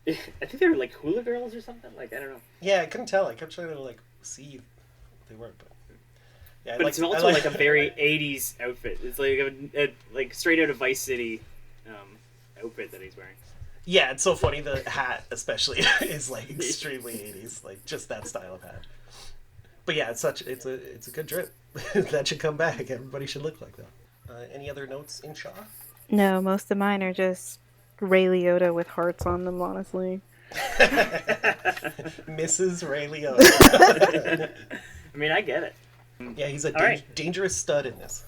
I think they were like hula girls or something. Like I don't know. Yeah, I couldn't tell. I kept trying to like see what they were, but yeah. But it's also like a very '80s outfit. It's like a like straight out of Vice City outfit that he's wearing. Yeah, it's so funny. The hat, especially, is like extremely 80s, like just that style of hat. But yeah, it's a good drip. That should come back. Everybody should look like that. Any other notes in Shaw? No, most of mine are just Ray Liotta with hearts on them, honestly. Mrs. Ray Liotta. I mean, I get it. Yeah, he's a dangerous stud in this.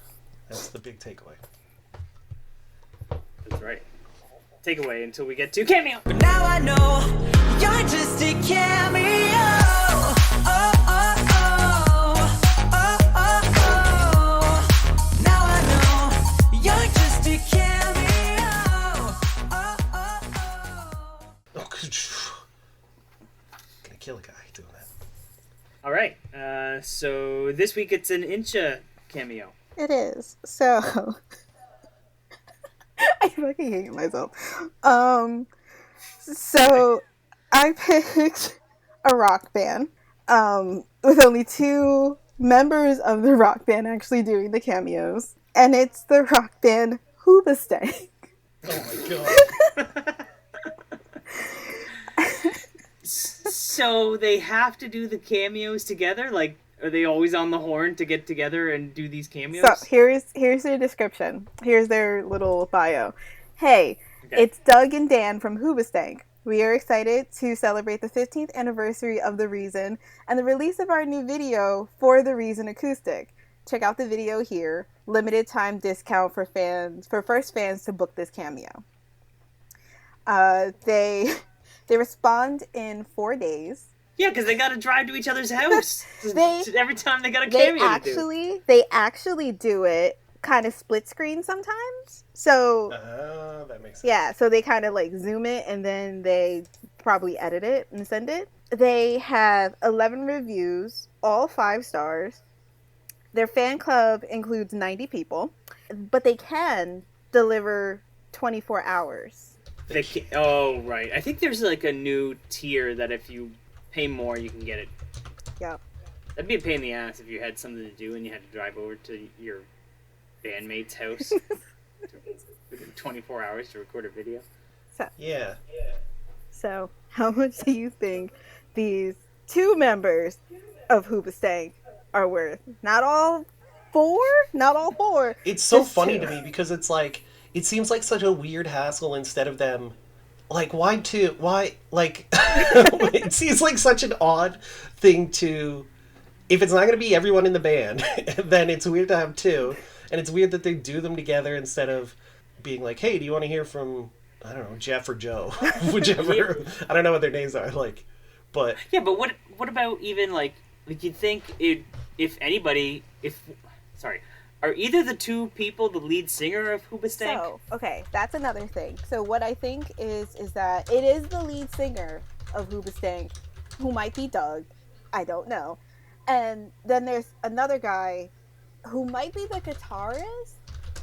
That's the big takeaway. That's right. Takeaway until we get to cameo. But now I know you're just a cameo. Oh, oh, oh. Oh, oh, oh. Now I know you're just a cameo. Oh, oh, oh. Gonna kill a guy doing that. All right. So this week it's an Incha cameo. It is. So I fucking hate myself. So I picked a rock band with only 2 members of the rock band actually doing the cameos, and it's the rock band Hoobastank. Oh my god. So they have to do the cameos together? Like, are they always on the horn to get together and do these cameos? So here's their description. Here's their little bio. Hey, It's Doug and Dan from Hoobastank. We are excited to celebrate the 15th anniversary of The Reason and the release of our new video for The Reason Acoustic. Check out the video here. Limited time discount for first fans to book this cameo. They respond in 4 days. Yeah, because they got to drive to each other's house every time they got a cameo to do. They actually do it kind of split screen sometimes. So that makes sense. Yeah, so they kind of like zoom it and then they probably edit it and send it. They have 11 reviews, all 5 stars. Their fan club includes 90 people, but they can deliver 24 hours. Oh, right. I think there's like a new tier that if you pay more, you can get it. Yep. That'd be a pain in the ass if you had something to do and you had to drive over to your bandmate's house within 24 hours to record a video. Yeah. So, how much do you think these 2 members of Hoobastank are worth? Not all 4? Not all 4. It's so Just funny 2. to me because it's like, it seems like such a weird hassle instead of them. Like, why 2? Why, like, it seems like such an odd thing to, if it's not going to be everyone in the band, then it's weird to have 2. And it's weird that they do them together instead of being like, hey, do you want to hear from, I don't know, Jeff or Joe? Whichever. I don't know what their names are, like, but... Yeah, but what about even, like you'd think are either the 2 people the lead singer of Hoobastank? So, okay, that's another thing. So what I think is that it is the lead singer of Hoobastank, who might be Doug. I don't know. And then there's another guy who might be the guitarist.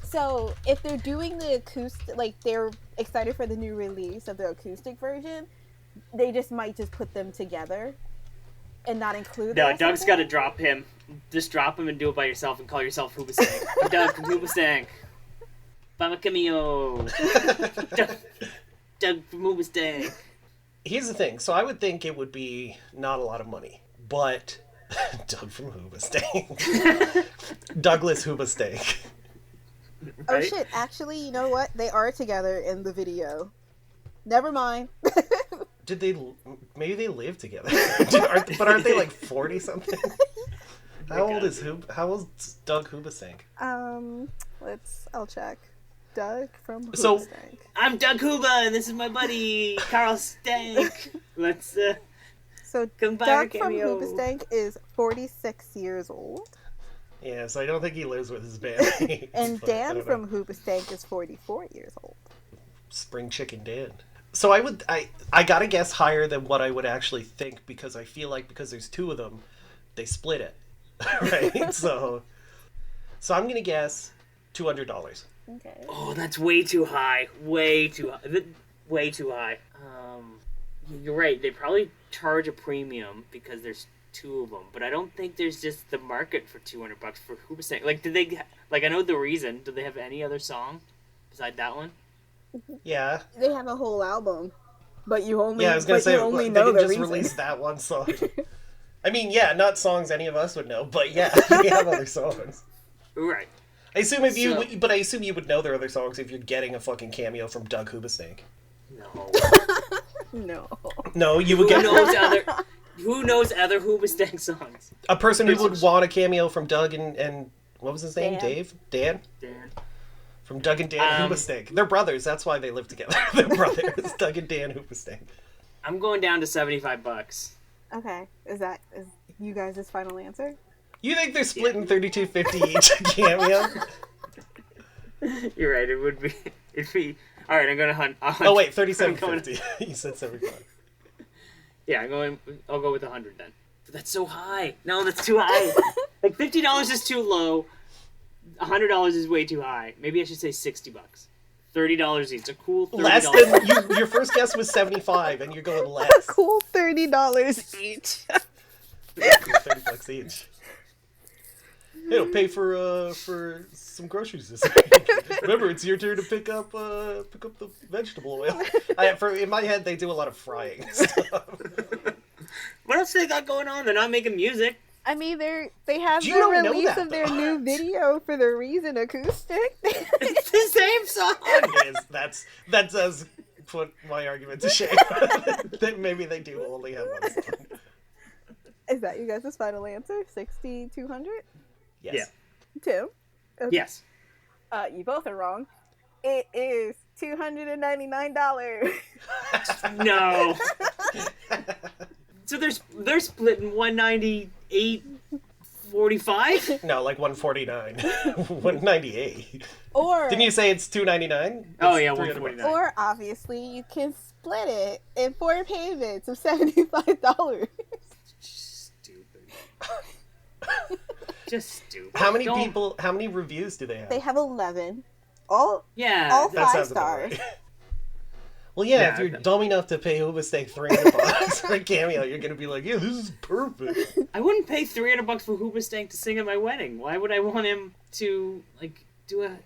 So if they're doing the acoustic, like they're excited for the new release of the acoustic version, they might just put them together and not include No, Doug's got to drop him. Just drop him and do it by yourself and call yourself Hoobastank. I'm Doug from Hoobastank. Bama Cameo. Doug from Hoobastank. Here's the thing. So I would think it would be not a lot of money, but Doug from Hoobastank. Douglas Hoobastank. Oh Right? shit, actually, you know what? They are together in the video. Never mind. Did they? Maybe they live together. But aren't they like 40 something? How old is Doug Hoobastank? I'll check. Doug from Hoobastank. So I'm Doug Hooba and this is my buddy Carl Stank. Let's So come by Doug our from cameo. Hoobastank is 46 years old. yeah, so I don't think he lives with his band. And Dan from Hoobastank is 44 years old. Spring Chicken Dan. So I gotta guess higher than what I would actually think because I feel like because there's 2 of them, they split it, right? so I'm gonna guess $200. Okay. Oh, that's way too high. Way too high. Way too high. You're right. They probably charge a premium because there's 2 of them, but I don't think there's just the market for $200 for Hoobastank. Like, did they? Like, I know The Reason. Do they have any other song beside that one? Yeah. They have a whole album, but you only Yeah, I was gonna say only they know can the just reason. release that one song. I mean, yeah, not songs any of us would know, but yeah, they have other songs. Right. I assume I assume you would know their other songs if you're getting a fucking cameo from Doug Hoobastank. No. No. No, you would get. Who knows other Hoobastank songs? A person who would want a cameo from Doug and what was his name? Dan. Dave? Dan? Dan. From Doug and Dan Hoobastank. They're brothers, that's why they live together. They're brothers, Doug and Dan Hoobastank. I'm going down to $75. Okay, is you guys' final answer? You think they're splitting $32.50 each a cameo? You're right. It'd be. All right, I'm gonna hunt. Oh wait, $37.50. You said 75. Yeah, I'll go with 100 then. But that's so high. No, that's too high. Like $50 is too low. $100 is way too high. Maybe I should say $60. $30 each. A cool $30. Less than your first guess was 75, and you're going less. A cool $30 each. $30 each. It'll pay for some groceries this week. Remember, it's your turn to pick up the vegetable oil. In my head, they do a lot of frying stuff. What else they got going on? They're not making music. I mean, they have You the don't know release that, of their though. new video for the Reason acoustic. It's the same song. It is. That does put my argument to shame. That maybe they do only have one song. Is that you guys' final answer? 6,200? Yes. Yeah. Tim? Okay. Yes. You both are wrong. It is $299. No. So they're splitting 198.45. No, like 149, 198. Or Didn't you say it's 299? Oh yeah, $300. 149. Or obviously you can split it in 4 payments of $75. Just stupid. How many reviews do they have? They have 11. All Yeah. all That 5 sounds about stars. right. Well, yeah, if you're dumb enough to pay Hoobastank $300 for a cameo, you're gonna be like, yeah, this is perfect. I wouldn't pay $300 for Hoobastank to sing at my wedding. Why would I want him to like do a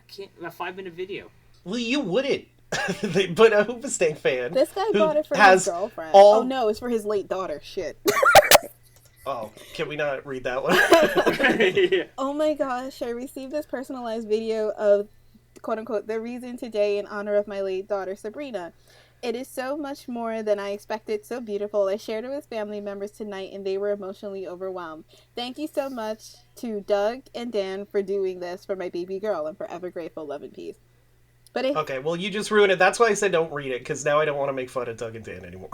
5-minute video? Well, you wouldn't. But a Hoobastank fan. This guy bought it for his girlfriend. Oh no, it's for his late daughter. Shit. Oh, can we not read that one? Oh my gosh, I received this personalized video of quote unquote the reason today in honor of my late daughter Sabrina. It is so much more than I expected, so beautiful. I shared it with family members tonight and they were emotionally overwhelmed. Thank you so much to Doug and Dan for doing this for my baby girl. I'm forever grateful. Love and peace. But okay, well, you just ruined it. That's why I said don't read it, because now I don't want to make fun of Doug and Dan anymore.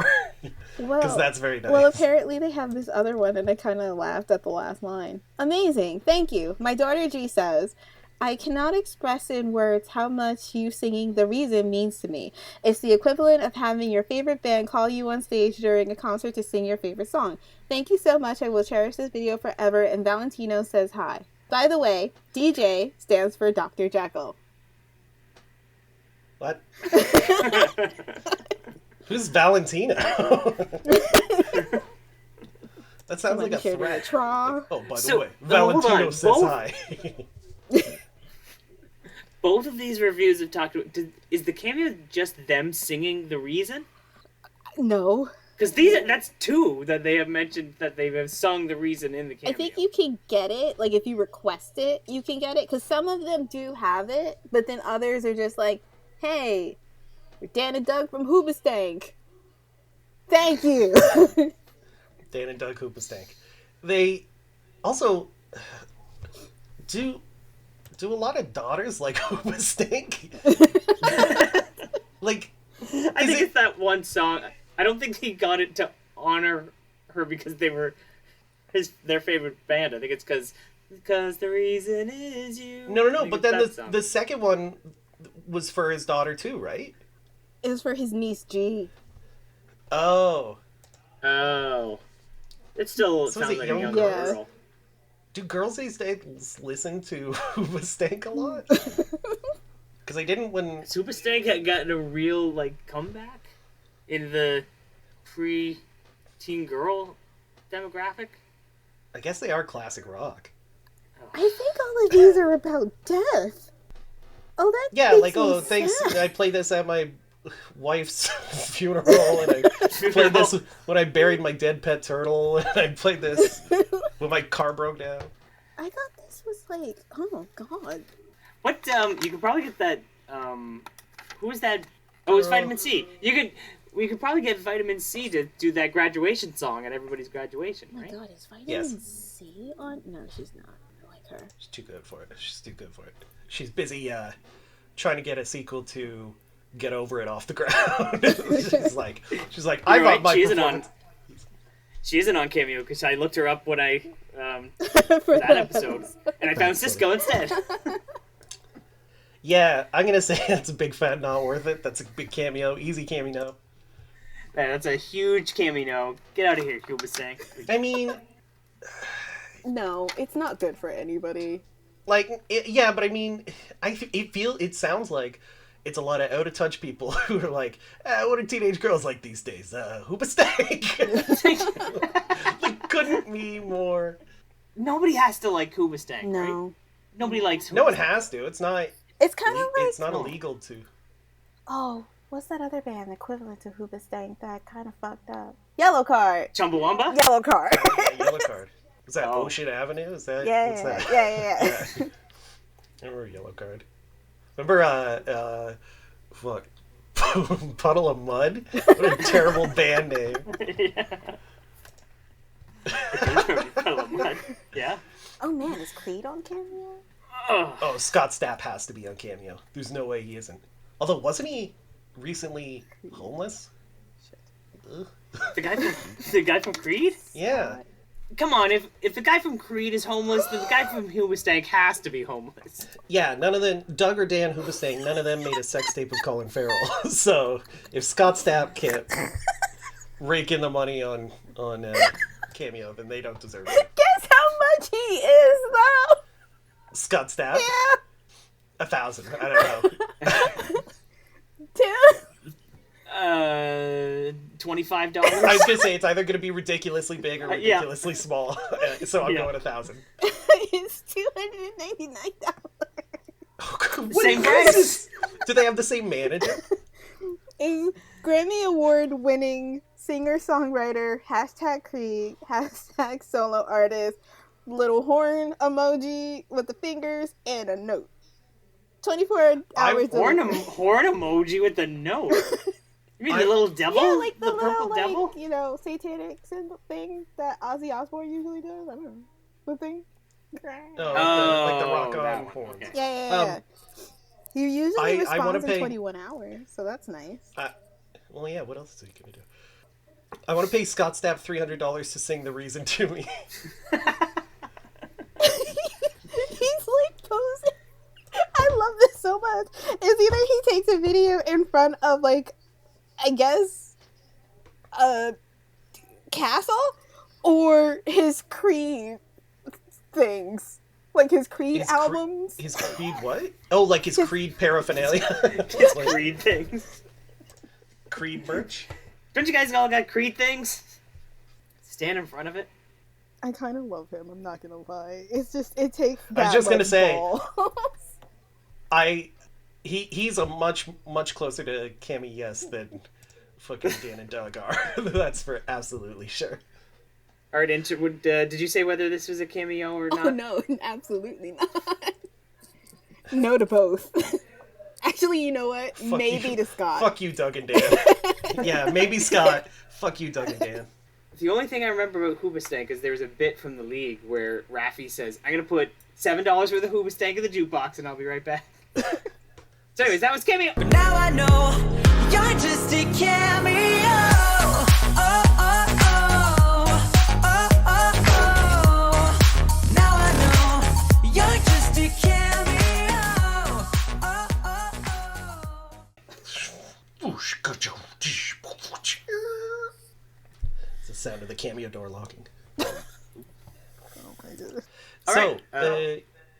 Because that's very nice. Well, apparently they have this other one, and I kind of laughed at the last line. Amazing. Thank you. My daughter G says, I cannot express in words how much you singing The Reason means to me. It's the equivalent of having your favorite band call you on stage during a concert to sing your favorite song. Thank you so much. I will cherish this video forever, and Valentino says hi. By the way, DJ stands for Dr. Jekyll. What? Who's Valentino? That sounds like a threat. Oh, by the way, Valentino says hi. Both of these reviews have talked about... Is the cameo just them singing The Reason? No. Because that's two that they have mentioned that they have sung The Reason in the cameo. I think you can get it. Like, if you request it, you can get it. Because some of them do have it, but then others are just like, hey, we're Dan and Doug from Hoobastank. Thank you. Dan and Doug Hoobastank. They also do a lot of daughters like Hoobastank. Like, I think it's that one song. I don't think he got it to honor her because they were their favorite band. I think it's because the reason is you. No. But then the second one was for his daughter too, right? It was for his niece G. Oh. It still sounds like a young girl. Do girls these days listen to Hoobastank a lot? Because I didn't when... Hoobastank had gotten a real, comeback in the pre-teen girl demographic. I guess they are classic rock. I think all of these are about death. Oh, that thanks. I played this at my wife's funeral, and I played this when I buried my dead pet turtle, and I played this when my car broke down. I thought this was oh god. What you could probably get that who was that? Oh, it's Vitamin C. We could probably get Vitamin C to do that graduation song at everybody's graduation, right? Oh my god, is Vitamin C on? No, she's not. I like her. She's too good for it. She's busy trying to get a sequel to Get Over It off the ground. she's like, I got my performance. She isn't on Cameo because I looked her up when I for that episode, and I found Cisco instead. Yeah, I'm gonna say that's a big fat not worth it. That's a big cameo, easy cameo. Man, that's a huge cameo. Get out of here, Hoobastank. I mean, no, it's not good for anybody. But I mean, it sounds like it's a lot of out of touch people who are like, what are teenage girls like these days? Hoobastank. Couldn't be more. Nobody has to like Hoobastank, no. Right? Nobody likes Hoobastank. No one has to. It's not. It's kind of like... It's not illegal to. Oh, what's that other band equivalent to Hoobastank that kind of fucked up? Yellow Card. Chumbawamba? Yellow Card. Yellow Card. Is that Ocean Avenue? Is that? Yeah, what's that? Yeah. I remember Yellow Card. Remember, Puddle of Mud? What a terrible band name. Puddle of Mud. Yeah. Oh man, is Creed on Cameo? Oh, Scott Stapp has to be on Cameo. There's no way he isn't. Although, wasn't he recently homeless? The guy from Creed? Yeah. Come on, if the guy from Creed is homeless, then the guy from Hoobastank has to be homeless. Yeah, none of them, Doug or Dan Hoobastank, none of them made a sex tape with Colin Farrell. So, if Scott Stapp can't rake in the money on Cameo, then they don't deserve it. Guess how much he is, though? Scott Stapp? Yeah. 1,000. I don't know. $25. I was gonna say it's either gonna be ridiculously big or ridiculously small, so I'm going 1,000. It's $299. Same price. Do they have the same manager? A Grammy Award-winning singer-songwriter, #Creed, #solo artist, little horn emoji with the fingers, and a note. 24 hours. Horn emoji with a note. You mean the little devil? Yeah, like the purple little, devil? you know, satanic symbol thing that Ozzy Osbourne usually does. I don't know. The thing. Like the rock on horns. Okay. Yeah. He usually responds in pay... 21 hours, so that's nice. Well, yeah, what else is he going to do? I want to pay Scott Stapp $300 to sing The Reason to me. He's like posing. I love this so much. It's either he takes a video in front of, like, I guess, a castle, or his Creed things. Like his Creed albums. His Creed what? Oh, like his Creed paraphernalia? His Creed things. Creed merch? Don't you guys all got Creed things? Stand in front of it. I kind of love him, I'm not gonna lie. It's just, it takes that I was just gonna say, balls. he's a much closer to Cammy Yes than fucking Dan and Doug are. That's for absolutely sure. All right, did you say whether this was a cameo or not? Oh no, absolutely not. No to both. Actually, you know what? Maybe to Scott. Fuck you, Doug and Dan. Yeah, maybe Scott. Fuck you, Doug and Dan. The only thing I remember about Hoobastank is there was a bit from the league where Raffi says, I'm going to put $7 worth of Hoobastank in the jukebox and I'll be right back. So anyways, that was cameo. But now I know you're just a cameo. Now I know you're just a cameo. It's the sound of the cameo door locking. Oh my goodness. So,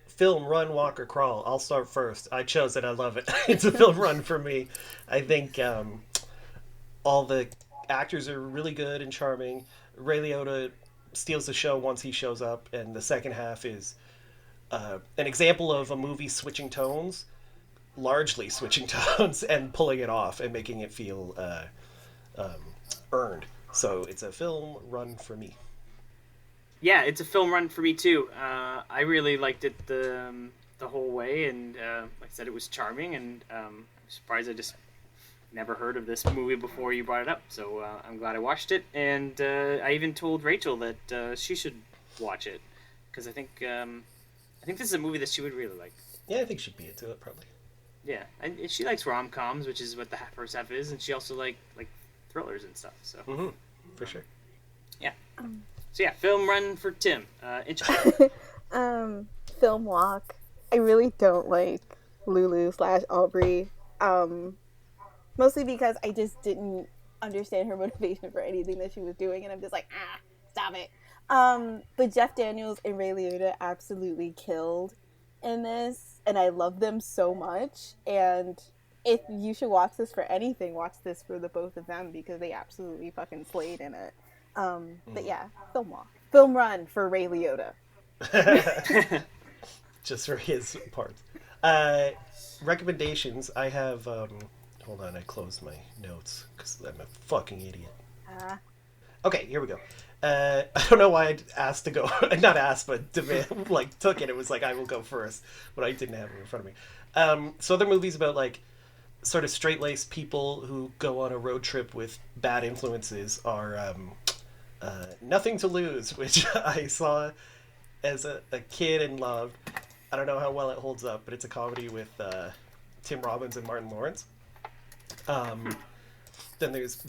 film Run, Walk, or Crawl. I'll start first. I chose it. I love it. It's a film run for me. I think all the actors are really good and charming. Ray Liotta steals the show once he shows up, and the second half is an example of a movie switching tones, largely switching tones, and pulling it off and making it feel earned. So it's a film run for me. Yeah, it's a film run for me too. I really liked it the whole way, and like I said, it was charming, and I'm surprised I just never heard of this movie before you brought it up. So I'm glad I watched it, and I even told Rachel that she should watch it because I think this is a movie that she would really like. Yeah, I think she'd be into it probably. Yeah, and she likes rom-coms, which is what the first half is, and she also like thrillers and stuff. So for sure. Yeah. So yeah, film run for Tim. Film walk. I really don't like Lulu/Aubrey. Mostly because I just didn't understand her motivation for anything that she was doing, and I'm just like, stop it. But Jeff Daniels and Ray Liotta absolutely killed in this, and I love them so much. And if you should watch this for anything, watch this for the both of them because they absolutely fucking slayed in it. But yeah, film walk. Film run for Ray Liotta. Just for his parts. Recommendations. I have, hold on, I closed my notes because I'm a fucking idiot. Okay, here we go. I don't know why I asked to go, not asked, but demand, like, took it. It was like, I will go first, but I didn't have it in front of me. So other movies about, like, sort of straight-laced people who go on a road trip with bad influences are Nothing to Lose, which I saw as a kid and loved. I don't know how well it holds up, but it's a comedy with Tim Robbins and Martin Lawrence. Then there's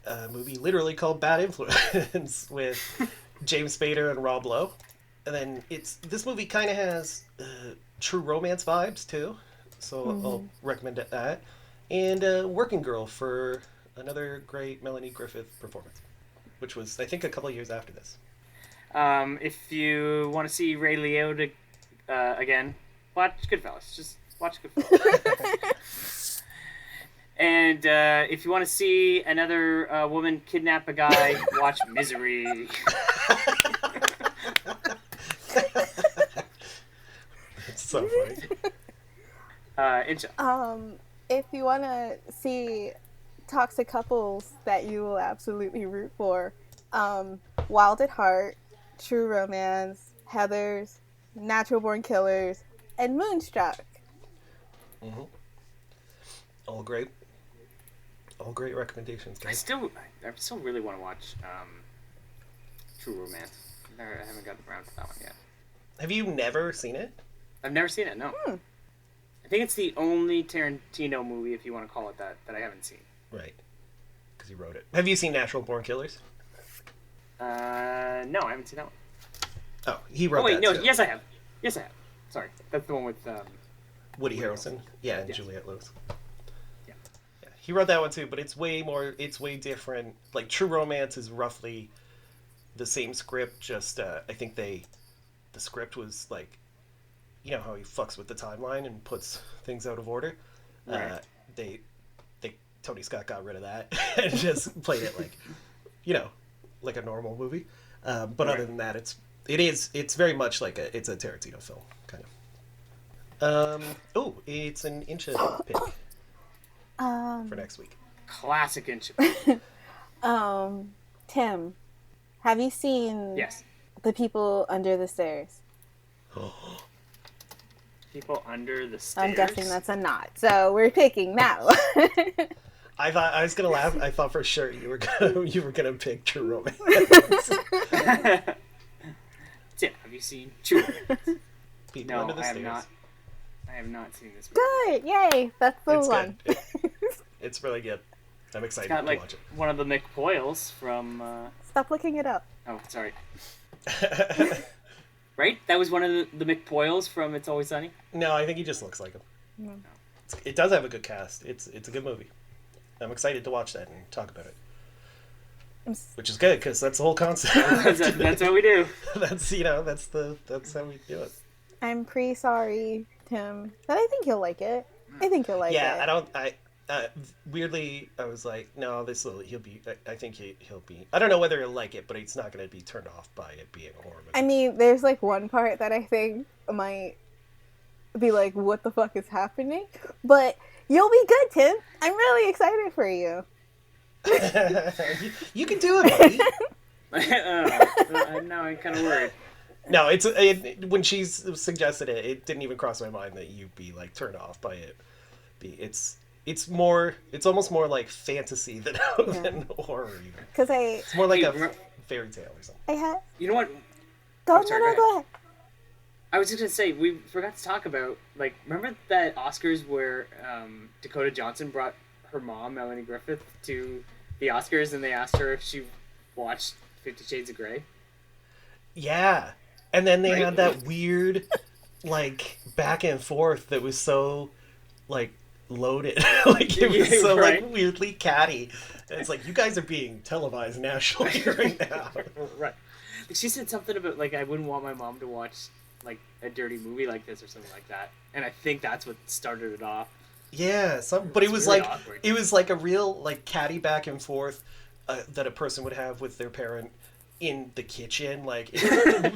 a movie literally called Bad Influence with James Spader and Rob Lowe. And then this movie kind of has True Romance vibes too, so I'll recommend that. And Working Girl for another great Melanie Griffith performance, which was, I think, a couple of years after this. If you want to see Ray Liotta again, watch Goodfellas. Just watch Goodfellas. And if you want to see another woman kidnap a guy, watch Misery. It's so funny. If you want to see toxic couples that you will absolutely root for, Wild at Heart, True Romance, Heathers, Natural Born Killers, and Moonstruck. Mm-hmm. All great recommendations, guys. I still really want to watch True Romance. I haven't gotten around to that one yet. Have you never seen it? I've never seen it, no. I think it's the only Tarantino movie, if you want to call it that I haven't seen. Right. Because he wrote it. Have you seen Natural Born Killers? No, I haven't seen that one. Oh, he wrote that too. Yes I have. Sorry, that's the one with... Woody Harrelson. Yeah, and Juliette Lewis. Yeah. He wrote that one too, but it's way different. Like, True Romance is roughly the same script, just, I think the script was like, you know how he fucks with the timeline and puts things out of order? Right. Tony Scott got rid of that and just played it like, you know, like a normal movie. But other than that, it's very much like it's a Tarantino film, kind of. It's an Incha pick for next week. Classic Incha. Tim, have you seen The People Under the Stairs? People Under the Stairs? I'm guessing that's a not. So we're picking that one. I thought I was gonna laugh. I thought for sure you were gonna pick True Romance. Tim, have you seen True Romance? People No, Under the I have Stairs. not. I have not seen this movie. Good, yay! That's the It's one. good. It's really good. I'm It's excited got to like watch it. one of the McPoyles from. Stop looking it up. Oh, sorry. Right? That was one of the McPoyles from It's Always Sunny? No, I think he just looks like him. No. It does have a good cast. It's a good movie. I'm excited to watch that and talk about it. Which is good because that's the whole concept. That's what we do. That's how we do it. I'm pretty sorry, Tim, but I think you'll like it. I think you'll like it. Yeah, weirdly, I was like, no, I think he'll be, I don't know whether he'll like it, but he's not going to be turned off by it being a horror movie. I mean, there's like one part that I think might be like, what the fuck is happening? But you'll be good, Tim. I'm really excited for you. You can do it, buddy. Now I'm kind of worried. No, when she suggested it, it didn't even cross my mind that you'd be like turned off by it. It's almost more like fantasy than horror even. Because it's more like a fairy tale or something. You know what? Go go ahead. I was just gonna say we forgot to talk about remember that Oscars where Dakota Johnson brought her mom Melanie Griffith to the Oscars and they asked her if she watched 50 Shades of Grey. Yeah, and then they had that weird back and forth that was so loaded. It was so weirdly catty. And it's like, you guys are being televised nationally right now. Right. She said something about I wouldn't want my mom to watch a dirty movie like this or something like that. And I think that's what started it off. Yeah, but it was really awkward. It was like a real catty back and forth that a person would have with their parent in the kitchen,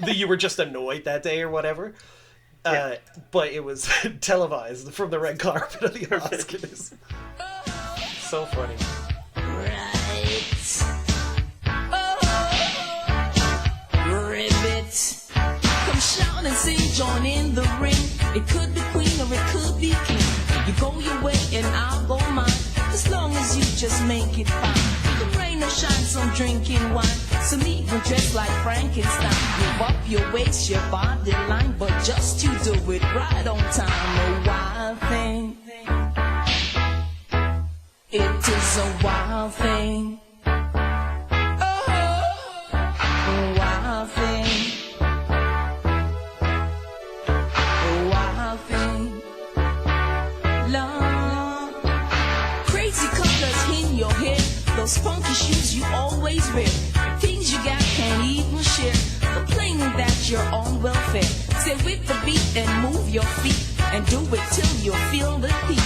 you were just annoyed that day or whatever. Yeah. But it was televised from the red carpet of the Oscars. So funny. Ribbit. Come shout and sing, join in the ring. It could be queen or it could be king. You go your way and I'll go mine. As long as you just make it fine. The rain or shine, some drinking wine. Some even dressed like Frankenstein. Give up your waist, your body line. But just you do it right on time. A wild thing. It is a wild thing. Those funky shoes you always wear. Things you got can't even share. Complaining that you're on welfare. Stay with the beat and move your feet. And do it till you feel the heat.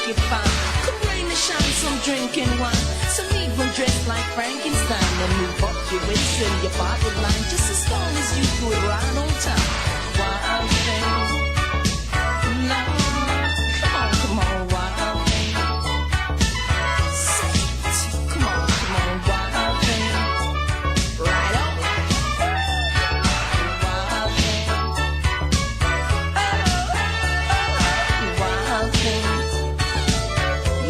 it fine. Come rain or shine, some drinking wine. Some even dressed like Frankenstein. And move up your waist and your body line. Just as long as you do it right on time. Wild thing. Now, come on, wild thing. Come on, wild thing. Right on. Wild thing. Wild thing.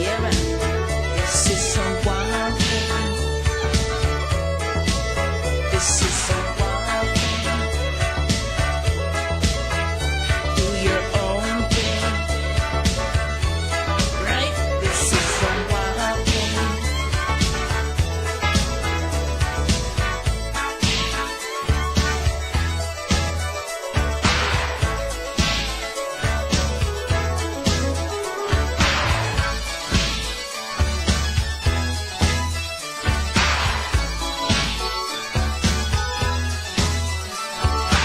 Yeah, man. This is a wild thing. This is a wild thing. Do your own thing. Right? This is a wild thing.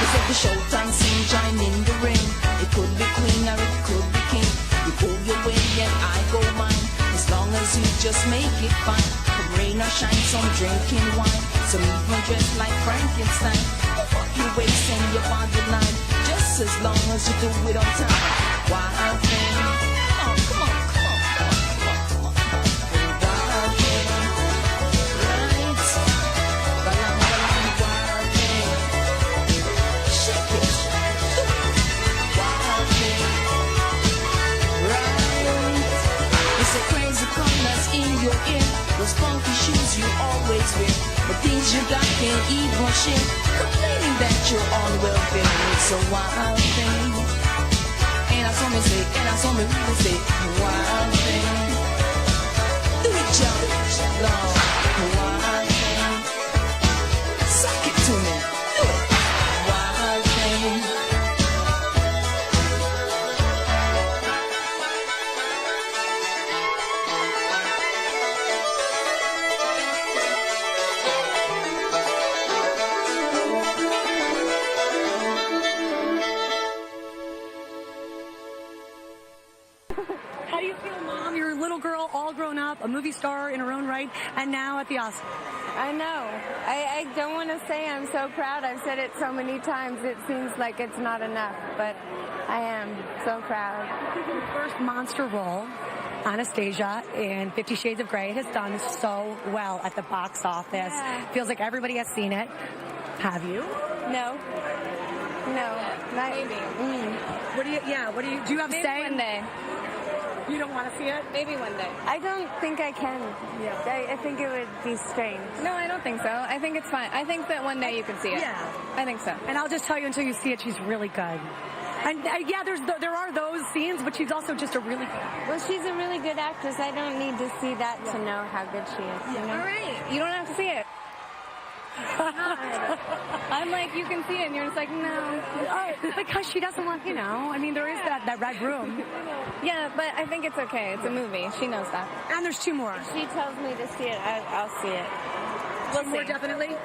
It's like the showtime scene, join in the ring. It could be queen or it could be king. You go your way and I go mine. As long as you just make it fine. Come rain or shine, some drinking wine. Some even dressed like Frankenstein. Fuck your waist and your body line. Just as long as you do it on time. Wild thing. Oh, come on, come on, come on, come on, come on. Wild thing. Right. Balang, balang, wild thing. Shake it. Wild thing. Right. It's a crazy colors in your ear. Those funky shoes you always wear. The things you got can't even share. Complaining that you're on welfare. It's a wild thing. And I saw me say, and I saw me really say, wild thing. Do it, Joe. Lord, wild thing. Suck it to me. Do it. Wild thing. How do you feel, Mom? You're a little girl, all grown up, a movie star in her own right, and now at the Oscars. I know. I don't want to say I'm so proud. I've said it so many times. It seems like it's not enough, but I am so proud. Your first monster role, Anastasia in 50 Shades of Grey, has done so well at the box office. Yeah. Feels like everybody has seen it. Have you? No. No. Not, Maybe. What do you, do you have Maybe say? one day. You don't want to see it? Maybe one day. I don't think I can. Yeah. I think it would be strange. No, I don't think so. I think it's fine. I think that one day you can see it. Yeah. I think so. And I'll just tell you, until you see it, she's really good. And yeah, there are those scenes, but she's also just a really good. Well, she's a really good actress. I don't need to see that to know how good she is. You know? All right. You don't have to see it. I'm like, you can see it, and you're just like, no. Because she doesn't want, I mean, there is that red room. Yeah, but I think it's okay. It's a movie. She knows that. And there's two more. If she tells me to see it, I'll see it. Two more, definitely?